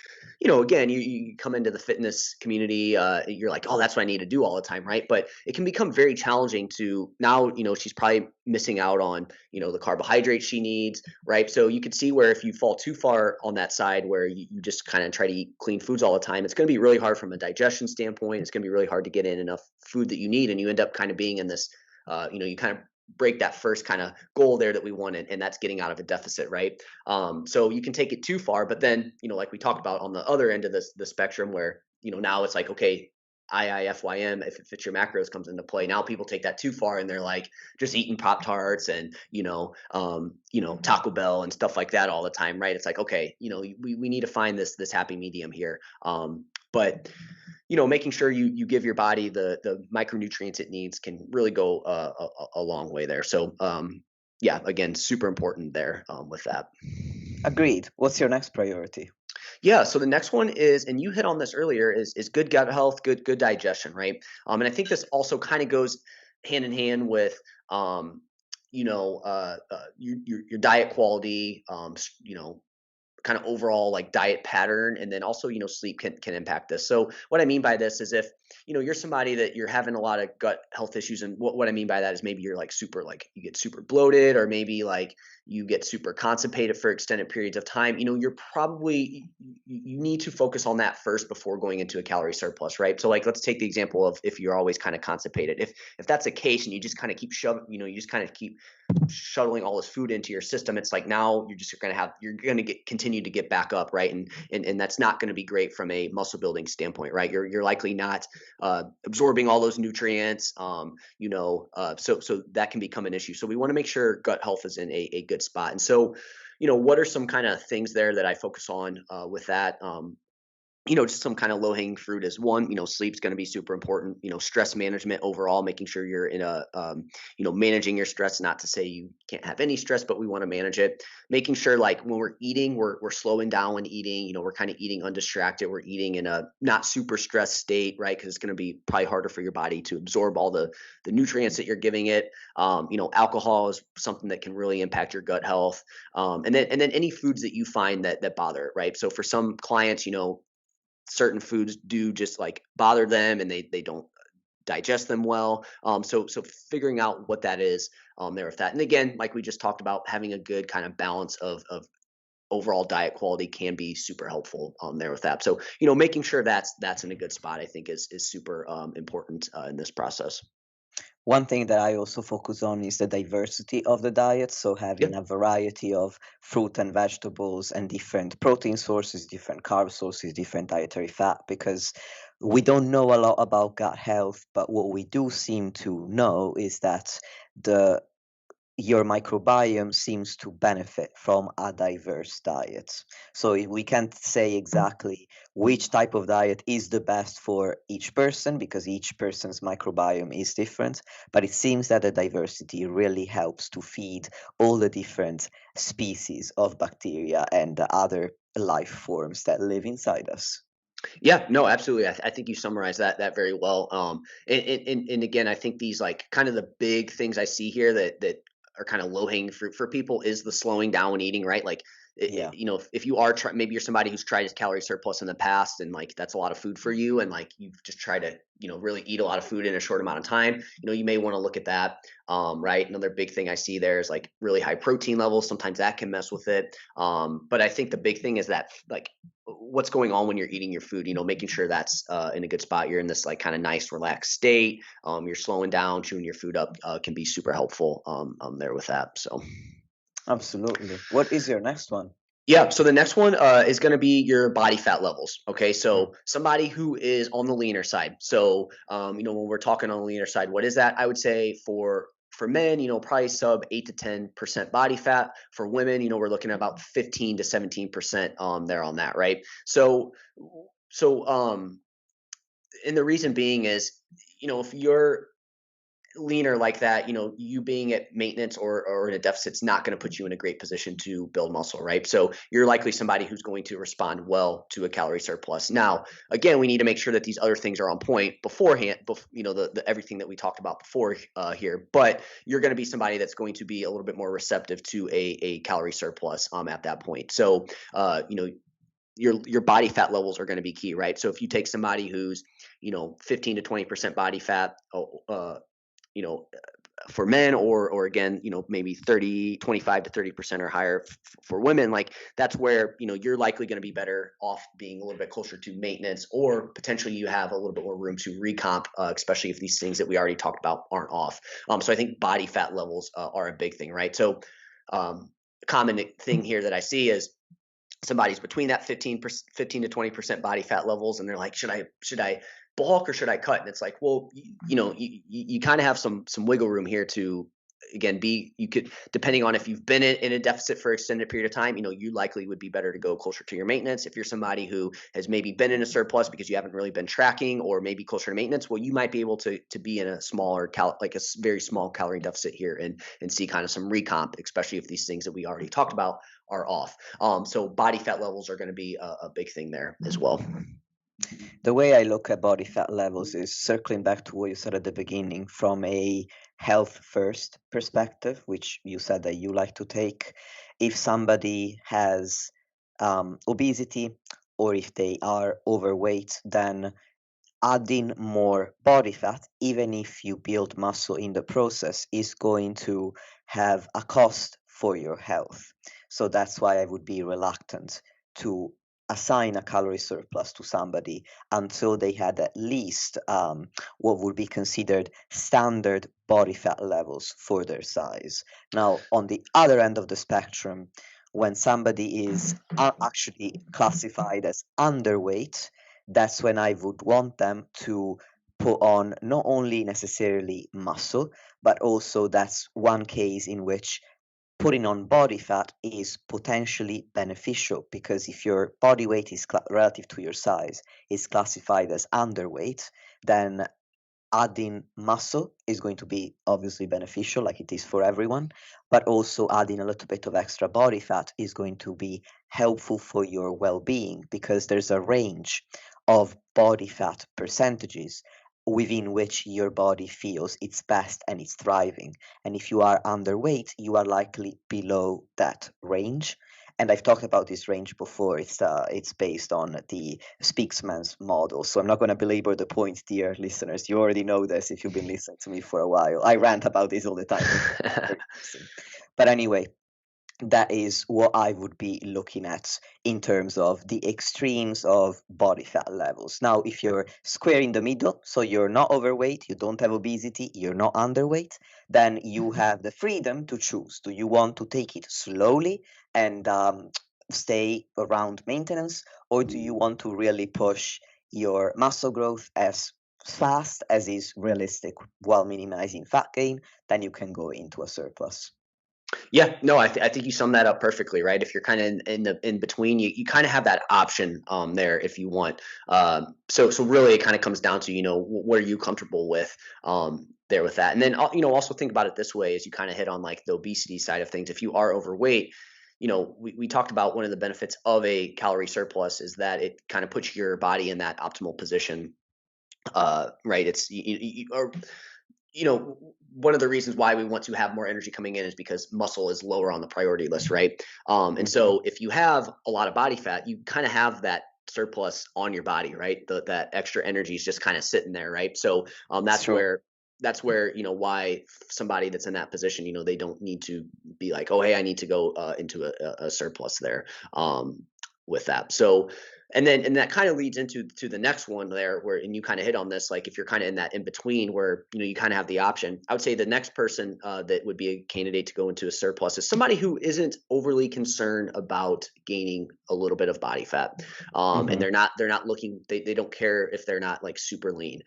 again, you come into the fitness community, you're like, oh, that's what I need to do all the time, right? But it can become very challenging to now, she's probably missing out on, the carbohydrates she needs, right? So you could see where if you fall too far on that side where you just kind of try to eat clean foods all the time, it's going to be really hard from a digestion standpoint. It's going to be really hard to get in enough food that you need. And you end up kind of being in this, you kind of break that first kind of goal there that we wanted, and that's getting out of a deficit, right? So you can take it too far, but then, like we talked about on the other end of the spectrum where, now it's like, okay, IIFYM, if it fits your macros, comes into play. Now people take that too far and they're like just eating Pop Tarts and Taco Bell and stuff like that all the time, right? It's like, okay, we need to find this happy medium here. But making sure you give your body the micronutrients it needs can really go a long way there. So yeah, again, super important there with that.
agreed. What's your next priority?
Yeah. So the next one is, and you hit on this earlier, is good gut health, good digestion, right? And I think this also kind of goes hand in hand with your diet quality, kind of overall like diet pattern, and then also sleep can impact this. So what I mean by this is if you're somebody that you're having a lot of gut health issues, and what I mean by that is maybe you're like super, like you get super bloated, or maybe like you get super constipated for extended periods of time, you're probably, you need to focus on that first before going into a calorie surplus, right? So like let's take the example of if you're always kind of constipated. If that's the case and you just kind of keep shoving, you just kind of keep shuttling all this food into your system, it's like now you're going to continue to get back up, right? And that's not going to be great from a muscle building standpoint, right? You're likely not absorbing all those nutrients, so that can become an issue. So we want to make sure gut health is in a good spot. And so what are some kind of things there that I focus on with that? Just some kind of low hanging fruit is one, sleep's going to be super important. Stress management overall, making sure you're in a, managing your stress. Not to say you can't have any stress, but we want to manage it. Making sure, like when we're eating, we're slowing down when eating. We're kind of eating undistracted. We're eating in a not super stressed state, right? Because it's going to be probably harder for your body to absorb all the nutrients that you're giving it. Alcohol is something that can really impact your gut health. And then any foods that you find that bother it, right? So for some clients, certain foods do just like bother them and they don't digest them well. So figuring out what that is there with that. And again, like we just talked about, having a good kind of balance of overall diet quality can be super helpful there with that. So, making sure that's in a good spot, I think is super important in this process.
One thing that I also focus on is the diversity of the diet. So
Yeah.
having a variety of fruit and vegetables and different protein sources, different carb sources, different dietary fat, because we don't know a lot about gut health, but what we do seem to know is that the your microbiome seems to benefit from a diverse diet. So we can't say exactly which type of diet is the best for each person because each person's microbiome is different, but it seems that the diversity really helps to feed all the different species of bacteria and the other life forms that live inside us.
Yeah, no, absolutely. I think you summarized that very well. And again, I think these like kind of the big things I see here that are kind of low hanging fruit for people is the slowing down when eating, right? Like,
Yeah.
if you are maybe you're somebody who's tried calorie surplus in the past, and like that's a lot of food for you, and like you've just tried to really eat a lot of food in a short amount of time. You may want to look at that. Right. Another big thing I see there is like really high protein levels. Sometimes that can mess with it. But I think the big thing is that like what's going on when you're eating your food, making sure that's in a good spot. You're in this like kind of nice, relaxed state. You're slowing down, chewing your food up can be super helpful there with that. So,
Absolutely. What is your next one?
yeah. So the next one is going to be your body fat levels. Okay.
Mm.
So somebody who is on the leaner side. So, when we're talking on the leaner side, what is that? I would say for men, probably sub 8 to 10% body fat. For women, we're looking at about 15 to 17% there on that, right? So and the reason being is, if you're leaner like that, you being at maintenance or in a deficit is not going to put you in a great position to build muscle, right? So you're likely somebody who's going to respond well to a calorie surplus. Now, again, we need to make sure that these other things are on point beforehand, the everything that we talked about before here. But you're going to be somebody that's going to be a little bit more receptive to a calorie surplus at that point. So, your body fat levels are going to be key, right? So if you take somebody who's 15 to 20% body fat, you know for men, or again, maybe 25 to 30% or higher for women, like that's where you're likely going to be better off being a little bit closer to maintenance, or potentially you have a little bit more room to recomp, especially if these things that we already talked about aren't off. So I think body fat levels are a big thing, right? So common thing here that I see is somebody's between that 15 to 20% body fat levels, and they're like, should I bulk or should I cut? And it's like, well, you kind of have some wiggle room here to, again, you could, depending on if you've been in a deficit for an extended period of time, you likely would be better to go closer to your maintenance. If you're somebody who has maybe been in a surplus because you haven't really been tracking, or maybe closer to maintenance, well, you might be able to be in a smaller like a very small calorie deficit here, and see kind of some recomp, especially if these things that we already talked about are off. So body fat levels are going to be a big thing there as well.
The way I look at body fat levels is circling back to what you said at the beginning from a health first perspective, which you said that you like to take. If somebody has obesity or if they are overweight, then adding more body fat, even if you build muscle in the process, is going to have a cost for your health. So that's why I would be reluctant to assign a calorie surplus to somebody until they had at least what would be considered standard body fat levels for their size. Now, on the other end of the spectrum, when somebody is actually classified as underweight, that's when I would want them to put on not only necessarily muscle, but also that's one case in which putting on body fat is potentially beneficial, because if your body weight is relative to your size is classified as underweight, then adding muscle is going to be obviously beneficial, like it is for everyone, but also adding a little bit of extra body fat is going to be helpful for your well being, because there's a range of body fat percentages within which your body feels its best and it's thriving. And if you are underweight, you are likely below that range. And I've talked about this range before. It's based on the Speaksman's model. So I'm not going to belabor the point, dear listeners. You already know this if you've been listening to me for a while. I rant about this all the time. But anyway, that is what I would be looking at in terms of the extremes of body fat levels. Now, if you're square in the middle, so you're not overweight, you don't have obesity, you're not underweight, then you have the freedom to choose. Do you want to take it slowly and stay around maintenance, or do you want to really push your muscle growth as fast as is realistic while minimizing fat gain? Then you can go into a surplus.
Yeah, no, I think you summed that up perfectly, right? If you're kind of in the in between, you kind of have that option there if you want. So really, it kind of comes down to what are you comfortable with there with that, and then also think about it this way, as you kind of hit on like the obesity side of things. If you are overweight, we talked about one of the benefits of a calorie surplus is that it kind of puts your body in that optimal position. Right? It's or one of the reasons why we want to have more energy coming in is because muscle is lower on the priority list, right? And so if you have a lot of body fat, you kind of have that surplus on your body, right? That extra energy is just kind of sitting there, right? So
It's true.
that's where why somebody that's in that position, they don't need to be like, oh, hey, I need to go into a surplus there with that. So and that kind of leads into the next one there, where, and you kind of hit on this, like if you're kind of in that in between where you kind of have the option. I would say the next person that would be a candidate to go into a surplus is somebody who isn't overly concerned about gaining a little bit of body fat, and
Mhm.
they're not looking, they don't care if they're not like super lean.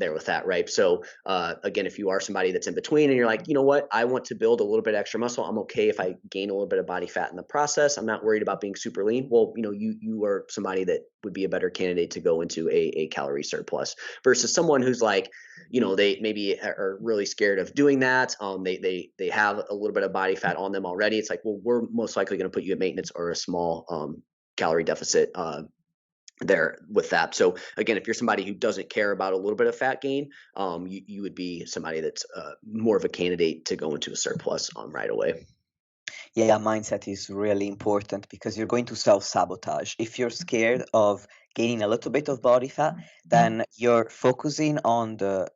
there with that, right? So again, if you are somebody that's in between and you're like, you know what, I want to build a little bit extra muscle. I'm okay if I gain a little bit of body fat in the process. I'm not worried about being super lean. Well, you are somebody that would be a better candidate to go into a calorie surplus versus someone who's like, they maybe are really scared of doing that. They have a little bit of body fat on them already. It's like, well, we're most likely going to put you at maintenance or a small calorie deficit there with that. So again, if you're somebody who doesn't care about a little bit of fat gain, you would be somebody that's more of a candidate to go into a surplus right away.
Yeah, mindset is really important because you're going to self-sabotage. If you're scared of gaining a little bit of body fat, then you're focusing on the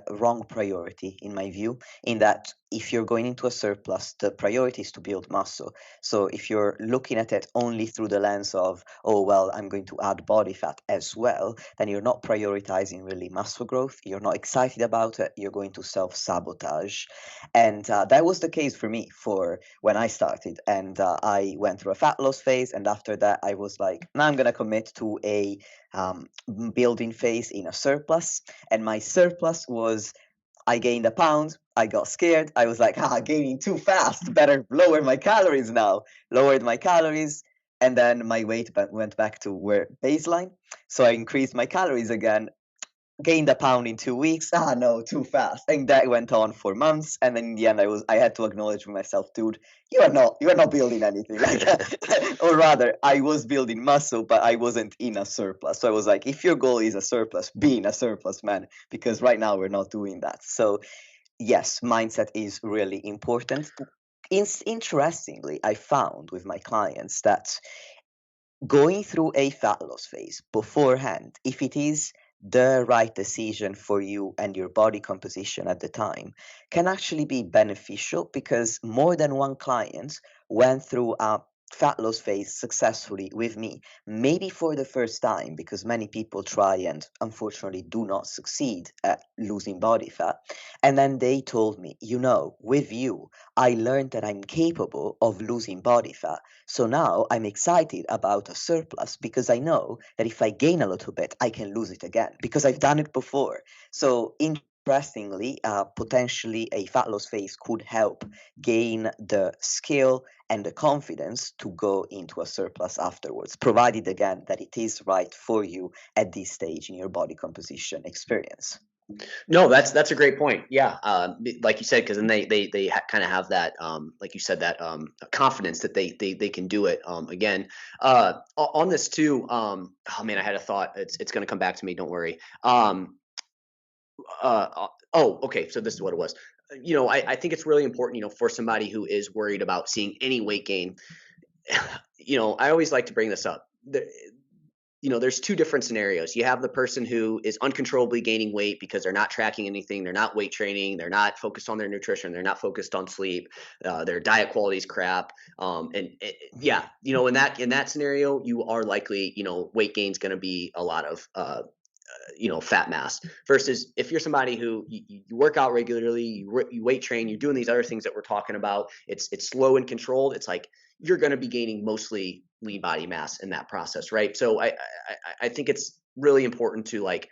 wrong priority, in my view, in that if you're going into a surplus, the priority is to build muscle. So if you're looking at it only through the lens of, oh, well, I'm going to add body fat as well, then you're not prioritizing really muscle growth. You're not excited about it. You're going to self-sabotage. And that was the case for me for when I started. And I went through a fat loss phase. And after that, I was like, now I'm going to commit to a building phase in a surplus. And my surplus was I gained a pound. I got scared. I was like, gaining too fast. Better lower my calories now. Lowered my calories. And then my weight went back to where baseline. So I increased my calories again, gained a pound in 2 weeks. No, too fast. And that went on for months. And then in the end, I had to acknowledge to myself, dude, you are not building anything. Like, or rather, I was building muscle, but I wasn't in a surplus. So I was like, if your goal is a surplus, be in a surplus, man, because right now we're not doing that. So yes, mindset is really important. Interestingly, I found with my clients that going through a fat loss phase beforehand, if it is the right decision for you and your body composition at the time, can actually be beneficial because more than one client went through a fat loss phase successfully with me, maybe for the first time, because many people try and unfortunately do not succeed at losing body fat. And then they told me, with you, I learned that I'm capable of losing body fat, so now I'm excited about a surplus because I know that if I gain a little bit, I can lose it again because I've done it before. So interestingly, potentially a fat loss phase could help gain the skill and the confidence to go into a surplus afterwards, provided again that it is right for you at this stage in your body composition experience.
No, that's a great point. Yeah, like you said, because then they kind of have that, like you said, that confidence that they can do it. Again, on this too. Oh man, I had a thought. It's going to come back to me. Don't worry. Oh, okay. So this is what it was. I think it's really important, for somebody who is worried about seeing any weight gain. I always like to bring this up. There's two different scenarios. You have the person who is uncontrollably gaining weight because they're not tracking anything, they're not weight training, they're not focused on their nutrition, they're not focused on sleep, their diet quality is crap. Yeah, in that scenario, you are likely, weight gain is going to be a lot of fat mass versus if you're somebody who you work out regularly, you weight train, you're doing these other things that we're talking about. It's slow and controlled. It's like you're going to be gaining mostly lean body mass in that process, right? So I think it's really important to like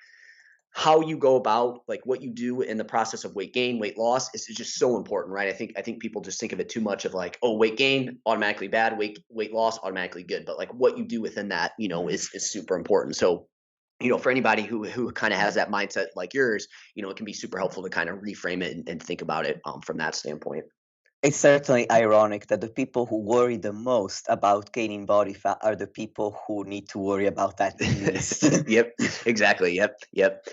how you go about like what you do in the process of weight gain, weight loss is just so important, right? I think people just think of it too much of like, oh, weight gain automatically bad, weight loss automatically good, but like what you do within that, is super important. So for anybody who kind of has that mindset like yours, it can be super helpful to kind of reframe it and think about it from that standpoint.
It's certainly ironic that the people who worry the most about gaining body fat are the people who need to worry about that the least.
Yep, exactly. Yep.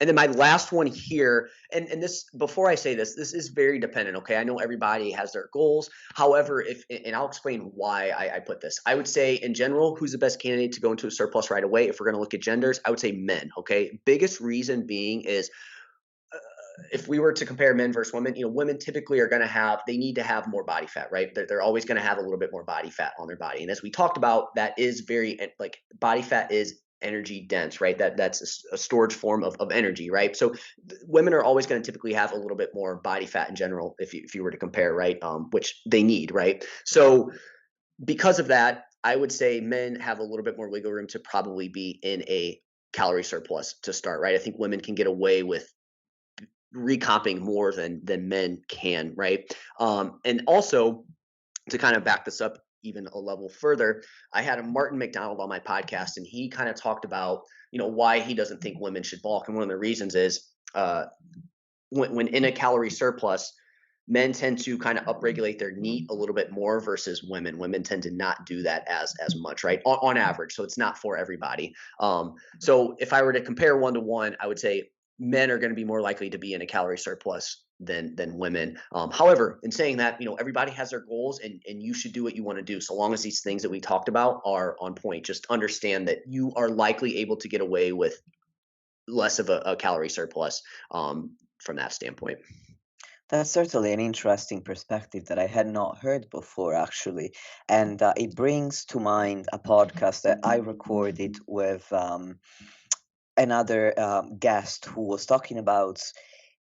And then my last one here, and this before I say this is very dependent. Okay, I know everybody has their goals. However, and I'll explain why I put this. I would say in general, who's the best candidate to go into a surplus right away? If we're going to look at genders, I would say men. Okay, biggest reason being is if we were to compare men versus women, women typically are going to they need to have more body fat, right? They're always going to have a little bit more body fat on their body. And as we talked about, that is very like body fat is energy dense, right? That's a storage form of energy, right? So women are always going to typically have a little bit more body fat in general, if you were to compare, right? Which they need, right? So because of that, I would say men have a little bit more wiggle room to probably be in a calorie surplus to start, right? I think women can get away with recomping more than men can, right? And also to kind of back this up even a level further, I had a Martin McDonald on my podcast, and he kind of talked about why he doesn't think women should bulk, and one of the reasons is when in a calorie surplus, men tend to kind of upregulate their NEAT a little bit more versus women. Women tend to not do that as much, right? On average. So it's not for everybody. So if I were to compare 1 to 1, I would say men are going to be more likely to be in a calorie surplus than women. However, in saying that, everybody has their goals, and you should do what you want to do. So long as these things that we talked about are on point, just understand that you are likely able to get away with less of a calorie surplus from that standpoint.
That's certainly an interesting perspective that I had not heard before, actually. And it brings to mind a podcast that I recorded with another guest who was talking about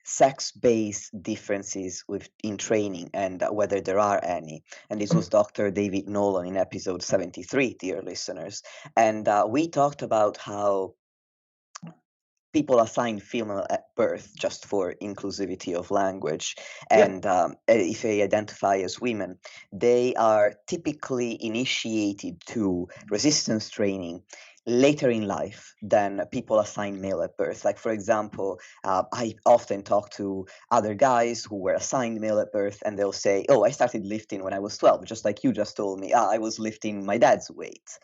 sex-based differences in training and whether there are any. And this was Dr. David Nolan in episode 73, dear listeners. And we talked about how people assign female at birth just for inclusivity of language.
Yeah.
And if they identify as women, they are typically initiated to resistance training later in life than people assigned male at birth. Like, for example, I often talk to other guys who were assigned male at birth, and they'll say, oh, I started lifting when I was 12, just like you just told me. I was lifting my dad's weight.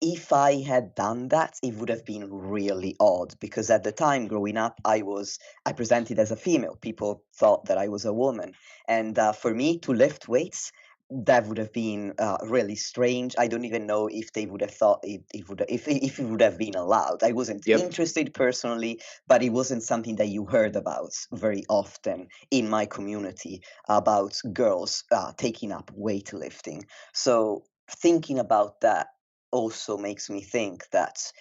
If I had done that, it would have been really odd because at the time growing up, I presented as a female. People thought that I was a woman, and for me to lift weights, that would have been really strange. I don't even know if they would have thought it would if it would have been allowed. I wasn't
Yep.
interested personally, but it wasn't something that you heard about very often in my community about girls taking up weightlifting. So thinking about that also makes me think that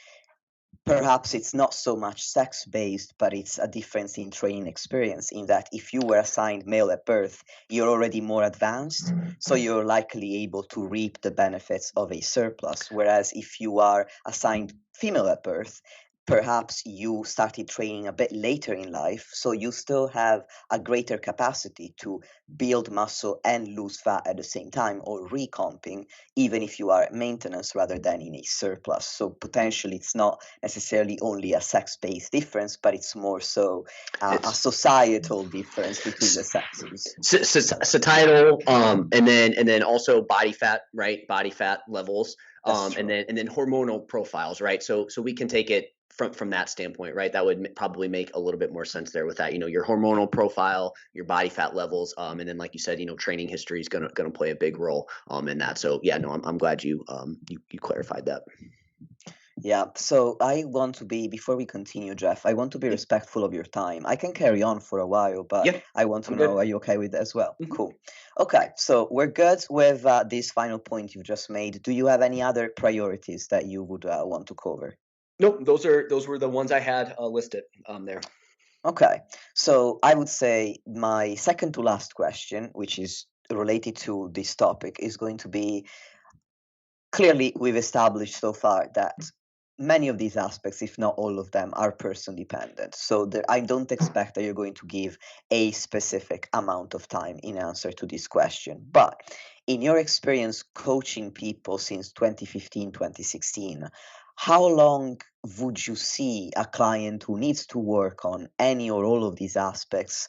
perhaps it's not so much sex based, but it's a difference in training experience. In that, if you were assigned male at birth, you're already more advanced, so you're likely able to reap the benefits of a surplus. Whereas if you are assigned female at birth, perhaps you started training a bit later in life, so you still have a greater capacity to build muscle and lose fat at the same time, or recomping, even if you are at maintenance rather than in a surplus. So potentially it's not necessarily only a sex-based difference, but it's more so a
It's
societal difference between the sexes.
societal, and then also body fat, right? Body fat levels,
That's
and
true.
then hormonal profiles, right? So we can take it from that standpoint, right? That would probably make a little bit more sense there with that. Your hormonal profile, your body fat levels, and then like you said, training history is gonna play a big role in that. So yeah, no, I'm glad you clarified that.
Yeah, so I want to be, before we continue, Jeff, I want to be
Yeah,
respectful of your time. I can carry on for a while, but
yeah,
I want to
I'm
know,
good.
are you okay with that as well?
Mhm.
Cool. Okay, so we're good with this final point you've just made. Do you have any other priorities that you would want to cover?
Nope, those were the ones I had listed there.
Okay, so I would say my second to last question, which is related to this topic, is going to be clearly we've established so far that many of these aspects, if not all of them, are person dependent. So I don't expect that you're going to give a specific amount of time in answer to this question. But in your experience coaching people since 2015, 2016, how long would you see a client who needs to work on any or all of these aspects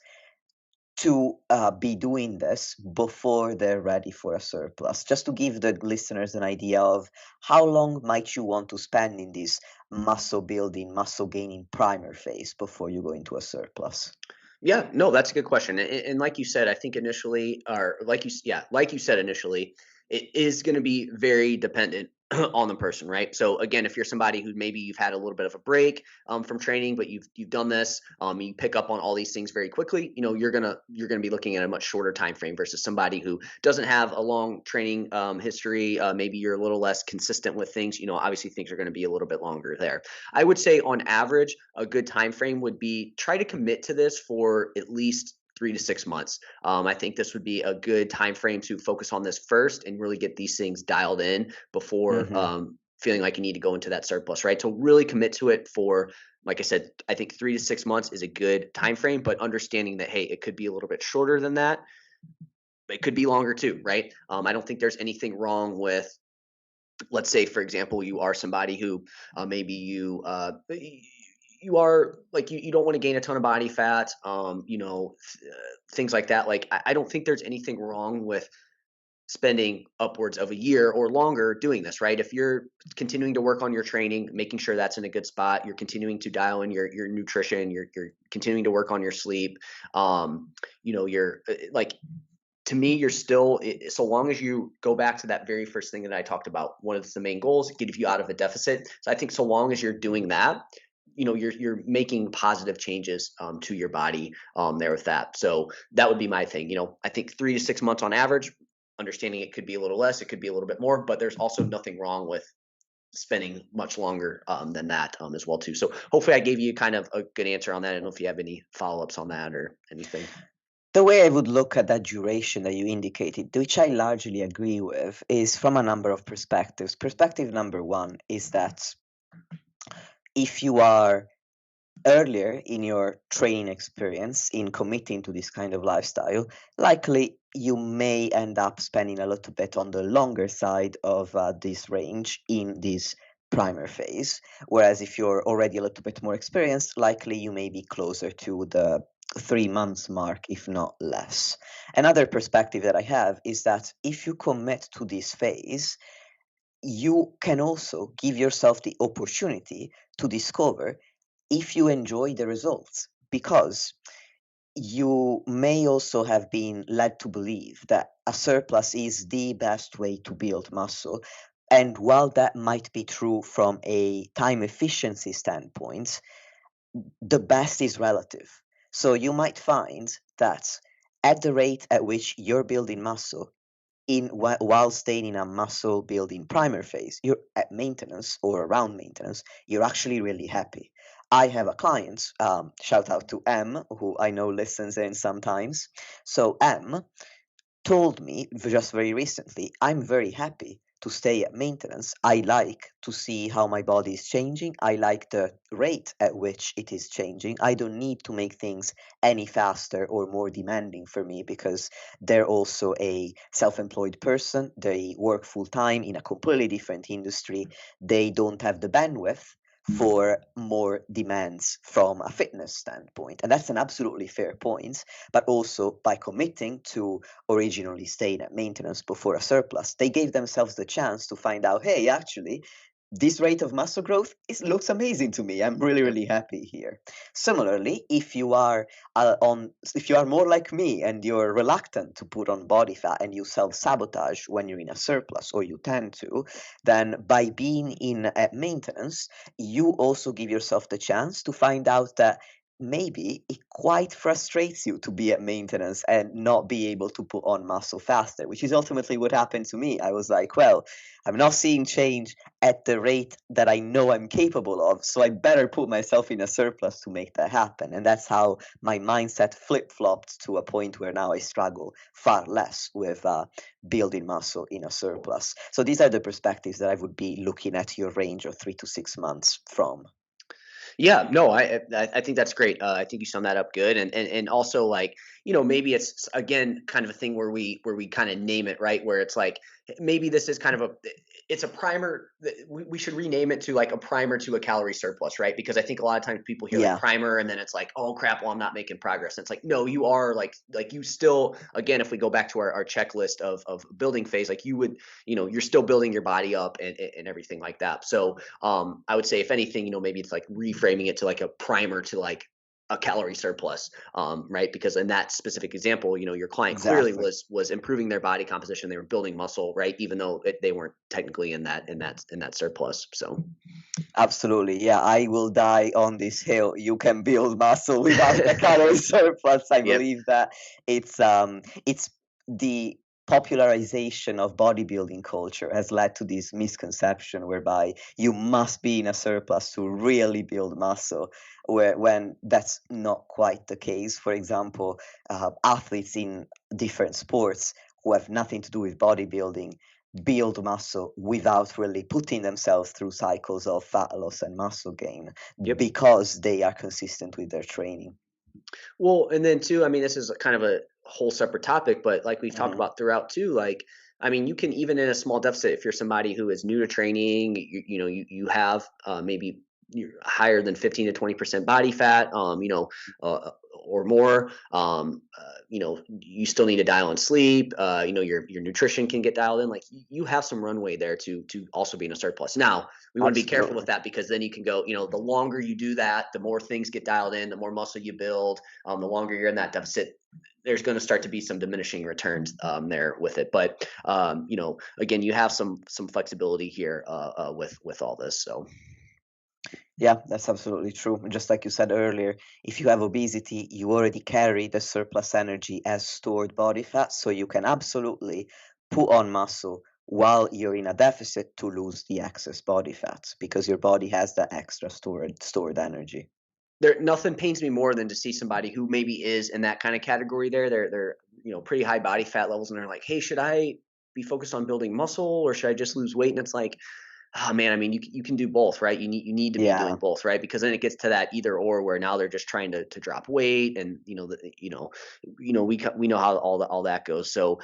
to be doing this before they're ready for a surplus? Just to give the listeners an idea of how long might you want to spend in this muscle building, muscle gaining primer phase before you go into a surplus.
Yeah, no, that's a good question. And like you said, I think initially, or like you said initially, it is going to be very dependent on the person, right? So again, if you're somebody who maybe you've had a little bit of a break from training, but you've done this, you pick up on all these things very quickly. You're gonna be looking at a much shorter time frame versus somebody who doesn't have a long training history. Maybe you're a little less consistent with things. Obviously things are going to be a little bit longer there. I would say on average, a good time frame would be try to commit to this for at least 3 to 6 months. I think this would be a good time frame to focus on this first and really get these things dialed in before
Hmm.
feeling like you need to go into that surplus, right? So really commit to it for, like I said, I think 3 to 6 months is a good time frame, but understanding that, hey, it could be a little bit shorter than that. It could be longer too, right? I don't think there's anything wrong with, let's say, for example, you are somebody who maybe you are like you don't want to gain a ton of body fat, things like that. Like I don't think there's anything wrong with spending upwards of a year or longer doing this, right? If you're continuing to work on your training, making sure that's in a good spot, you're continuing to dial in your nutrition, you're continuing to work on your sleep, you're like, to me, you're still, so long as you go back to that very first thing that I talked about, one of the main goals, get you out of a deficit. So I think so long as you're doing that, you're making positive changes to your body there with that. So that would be my thing. I think 3 to 6 months on average. Understanding it could be a little less, it could be a little bit more, but there's also nothing wrong with spending much longer than that as well too. So hopefully I gave you kind of a good answer on that. I don't know if you have any follow-ups on that or anything.
The way I would look at that duration that you indicated, which I largely agree with, is from a number of perspectives. Perspective number one is that if you are earlier in your training experience in committing to this kind of lifestyle, likely you may end up spending a little bit on the longer side of this range in this primer phase. Whereas if you're already a little bit more experienced, likely you may be closer to the 3 months mark, if not less. Another perspective that I have is that if you commit to this phase, you can also give yourself the opportunity to discover if you enjoy the results, because you may also have been led to believe that a surplus is the best way to build muscle. And while that might be true from a time efficiency standpoint, the best is relative. So you might find that at the rate at which you're building muscle, while staying in a muscle building primer phase, you're at maintenance or around maintenance, you're actually really happy. I have a client, shout out to M, who I know listens in sometimes. So M told me just very recently, I'm very happy to stay at maintenance. I like to see how my body is changing. I like the rate at which it is changing. I don't need to make things any faster or more demanding for me because they're also a self employed person. They work full time in a completely different industry. They don't have the bandwidth for more demands from a fitness standpoint. And that's an absolutely fair point. But also, by committing to originally staying at maintenance before a surplus, they gave themselves the chance to find out, hey, actually, this rate of muscle growth looks amazing to me. I'm really, really happy here. Similarly, if you are more like me and you're reluctant to put on body fat and you self-sabotage when you're in a surplus, or you tend to, then by being in at maintenance, you also give yourself the chance to find out that maybe it quite frustrates you to be at maintenance and not be able to put on muscle faster, which is ultimately what happened to me. I was like, well, I'm not seeing change at the rate that I know I'm capable of, so I better put myself in a surplus to make that happen. And that's how my mindset flip-flopped to a point where now I struggle far less with building muscle in a surplus. So these are the perspectives that I would be looking at your range of 3 to 6 months from.
Yeah, no, I think that's great. I think you summed that up good, and also like, maybe it's again kind of a thing where we kind of name it, right, where it's like maybe this is kind of it's a primer. We should rename it to like a primer to a calorie surplus, right? Because I think a lot of times people hear like
Yeah.
primer and then it's like, oh crap, well I'm not making progress. And it's like, no, you are like you still, again, if we go back to our checklist of building phase, like you would, you're still building your body up and everything like that. So I would say if anything, maybe it's like reframing it to like a primer to like a calorie surplus, right? Because in that specific example, your client clearly
Exactly.
was improving their body composition. They were building muscle, right? Even though they weren't technically in that surplus. So
Absolutely. Yeah, I will die on this hill. You can build muscle without a calorie surplus. I
yep,
believe that it's the popularization of bodybuilding culture has led to this misconception whereby you must be in a surplus to really build muscle, when that's not quite the case. For example, athletes in different sports who have nothing to do with bodybuilding, build muscle without really putting themselves through cycles of fat loss and muscle gain
Yep.
because they are consistent with their training.
Well, and then too, I mean, this is kind of a whole separate topic, but like we've talked
Mhm.
about throughout too, like, I mean, you can even in a small deficit, if you're somebody who is new to training, you have maybe you're higher than 15 to 20% body fat, or more, you still need to dial in sleep, your nutrition can get dialed in. Like you have some runway there to also be in a surplus. Now, we want to be careful with
Absolutely.
that because then you can go, the longer you do that, the more things get dialed in, the more muscle you build, the longer you're in that deficit, there's going to start to be some diminishing returns there with it. But again, you have some flexibility here with all this. So
Yeah, that's absolutely true. Just like you said earlier, if you have obesity, you already carry the surplus energy as stored body fat, so you can absolutely put on muscle while you're in a deficit to lose the excess body fat because your body has that extra stored energy.
there, nothing pains me more than to see somebody who maybe is in that kind of category. They're pretty high body fat levels, and they're like, hey, should I be focused on building muscle or should I just lose weight? And it's like, oh man, I mean, you can do both, right? You need to be doing
Yeah.
both, right? Because then it gets to that either or where now they're just trying to drop weight, and we know how all that goes. So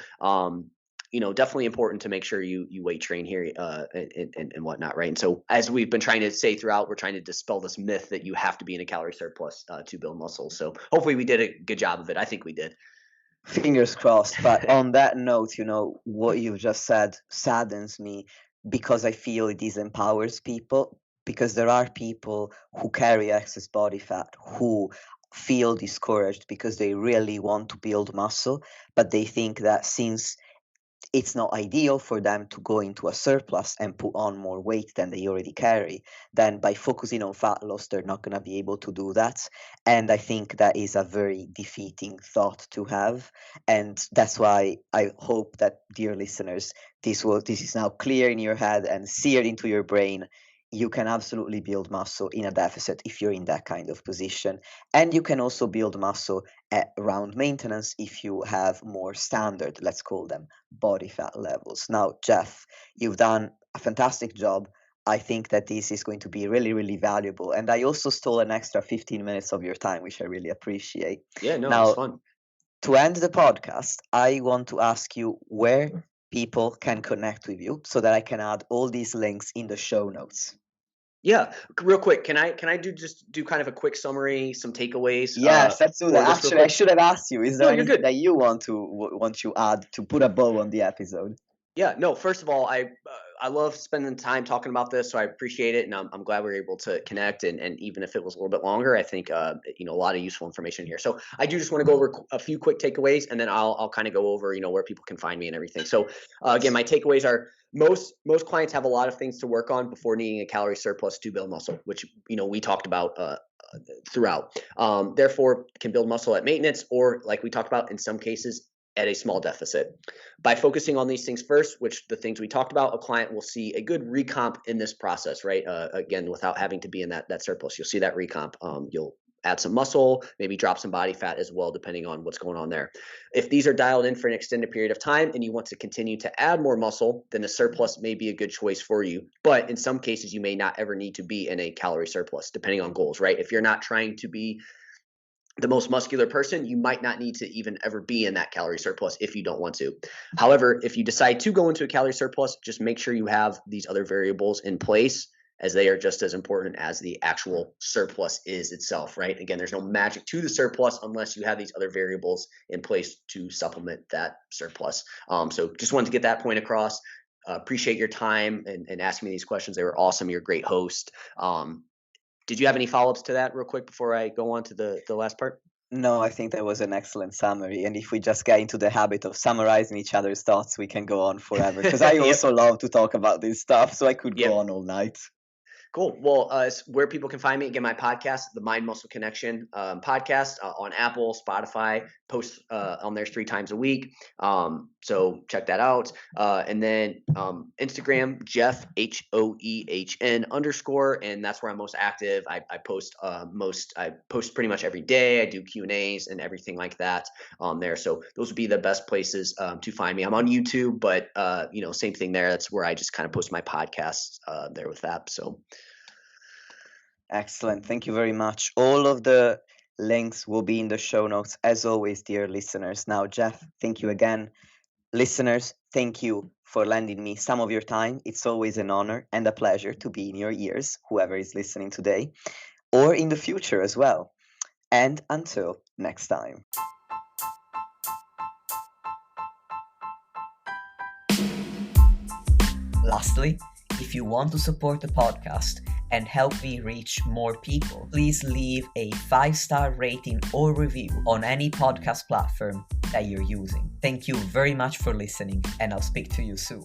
definitely important to make sure you weight train here, and whatnot, right? And so as we've been trying to say throughout, we're trying to dispel this myth that you have to be in a calorie surplus to build muscle. So hopefully we did a good job of it. I think we did.
Fingers crossed. But on that note, what you've just said saddens me because I feel it disempowers people. Because there are people who carry excess body fat who feel discouraged because they really want to build muscle, but they think that since it's not ideal for them to go into a surplus and put on more weight than they already carry, then by focusing on fat loss, they're not going to be able to do that. And I think that is a very defeating thought to have. And that's why I hope that, dear listeners, this is now clear in your head and seared into your brain. You can absolutely build muscle in a deficit if you're in that kind of position. And you can also build muscle at round maintenance if you have more standard, let's call them, body fat levels. Now, Jeff, you've done a fantastic job. I think that this is going to be really, really valuable. And I also stole an extra 15 minutes of your time, which I really appreciate.
Yeah, no, it was
Now,
fun.
to end the podcast, I want to ask you where people can connect with you so that I can add all these links in the show notes.
Yeah, real quick, can I do kind of a quick summary, some takeaways
Yes, let's do
for
that.
this real
Actually, I
quick?
should have asked you, is there
No, you're
anything
good.
that you want to add to put a bow on the episode?
Yeah, no, first of all, I love spending time talking about this, so I appreciate it, and I'm glad we are able to connect, and even if it was a little bit longer, I think a lot of useful information here. So I do just want to go over a few quick takeaways, and then I'll kind of go over where people can find me and everything. So again, my takeaways are most clients have a lot of things to work on before needing a calorie surplus to build muscle, which we talked about throughout. Therefore, can build muscle at maintenance, or like we talked about in some cases at a small deficit. By focusing on these things first, which the things we talked about, a client will see a good recomp in this process, right? Again, without having to be in that surplus, you'll see that recomp. You'll add some muscle, maybe drop some body fat as well, depending on what's going on there. If these are dialed in for an extended period of time and you want to continue to add more muscle, then a surplus may be a good choice for you. But in some cases, you may not ever need to be in a calorie surplus, depending on goals, right? If you're not trying to be the most muscular person, you might not need to even ever be in that calorie surplus if you don't want to. However, if you decide to go into a calorie surplus, just make sure you have these other variables in place, as they are just as important as the actual surplus is itself, right? Again, there's no magic to the surplus unless you have these other variables in place to supplement that surplus. So just wanted to get that point across. Appreciate your time and asking me these questions. They were awesome. You're a great host. Did you have any follow-ups to that real quick before I go on to the last part?
No, I think that was an excellent summary. And if we just get into the habit of summarizing each other's thoughts, we can go on forever. Because I
Yep.
also love to talk about this stuff, so I could go
Yep.
on all night.
Cool. Well, where people can find me, again, my podcast, the Mind Muscle Connection podcast on Apple, Spotify, post on there 3 times a week. So check that out. And then Instagram, Jeff Hoehn _, and that's where I'm most active. I post I post pretty much every day. I do Q&As and everything like that on there. So those would be the best places to find me. I'm on YouTube, but same thing there. That's where I just kind of post my podcasts there with that. So
excellent. Thank you very much. All of the links will be in the show notes, as always, dear listeners. Now, Jeff, thank you again. Listeners, thank you for lending me some of your time. It's always an honor and a pleasure to be in your ears, whoever is listening today, or in the future as well. And until next time. Lastly, if you want to support the podcast and help me reach more people, please leave a 5-star rating or review on any podcast platform that you're using. Thank you very much for listening, and I'll speak to you soon.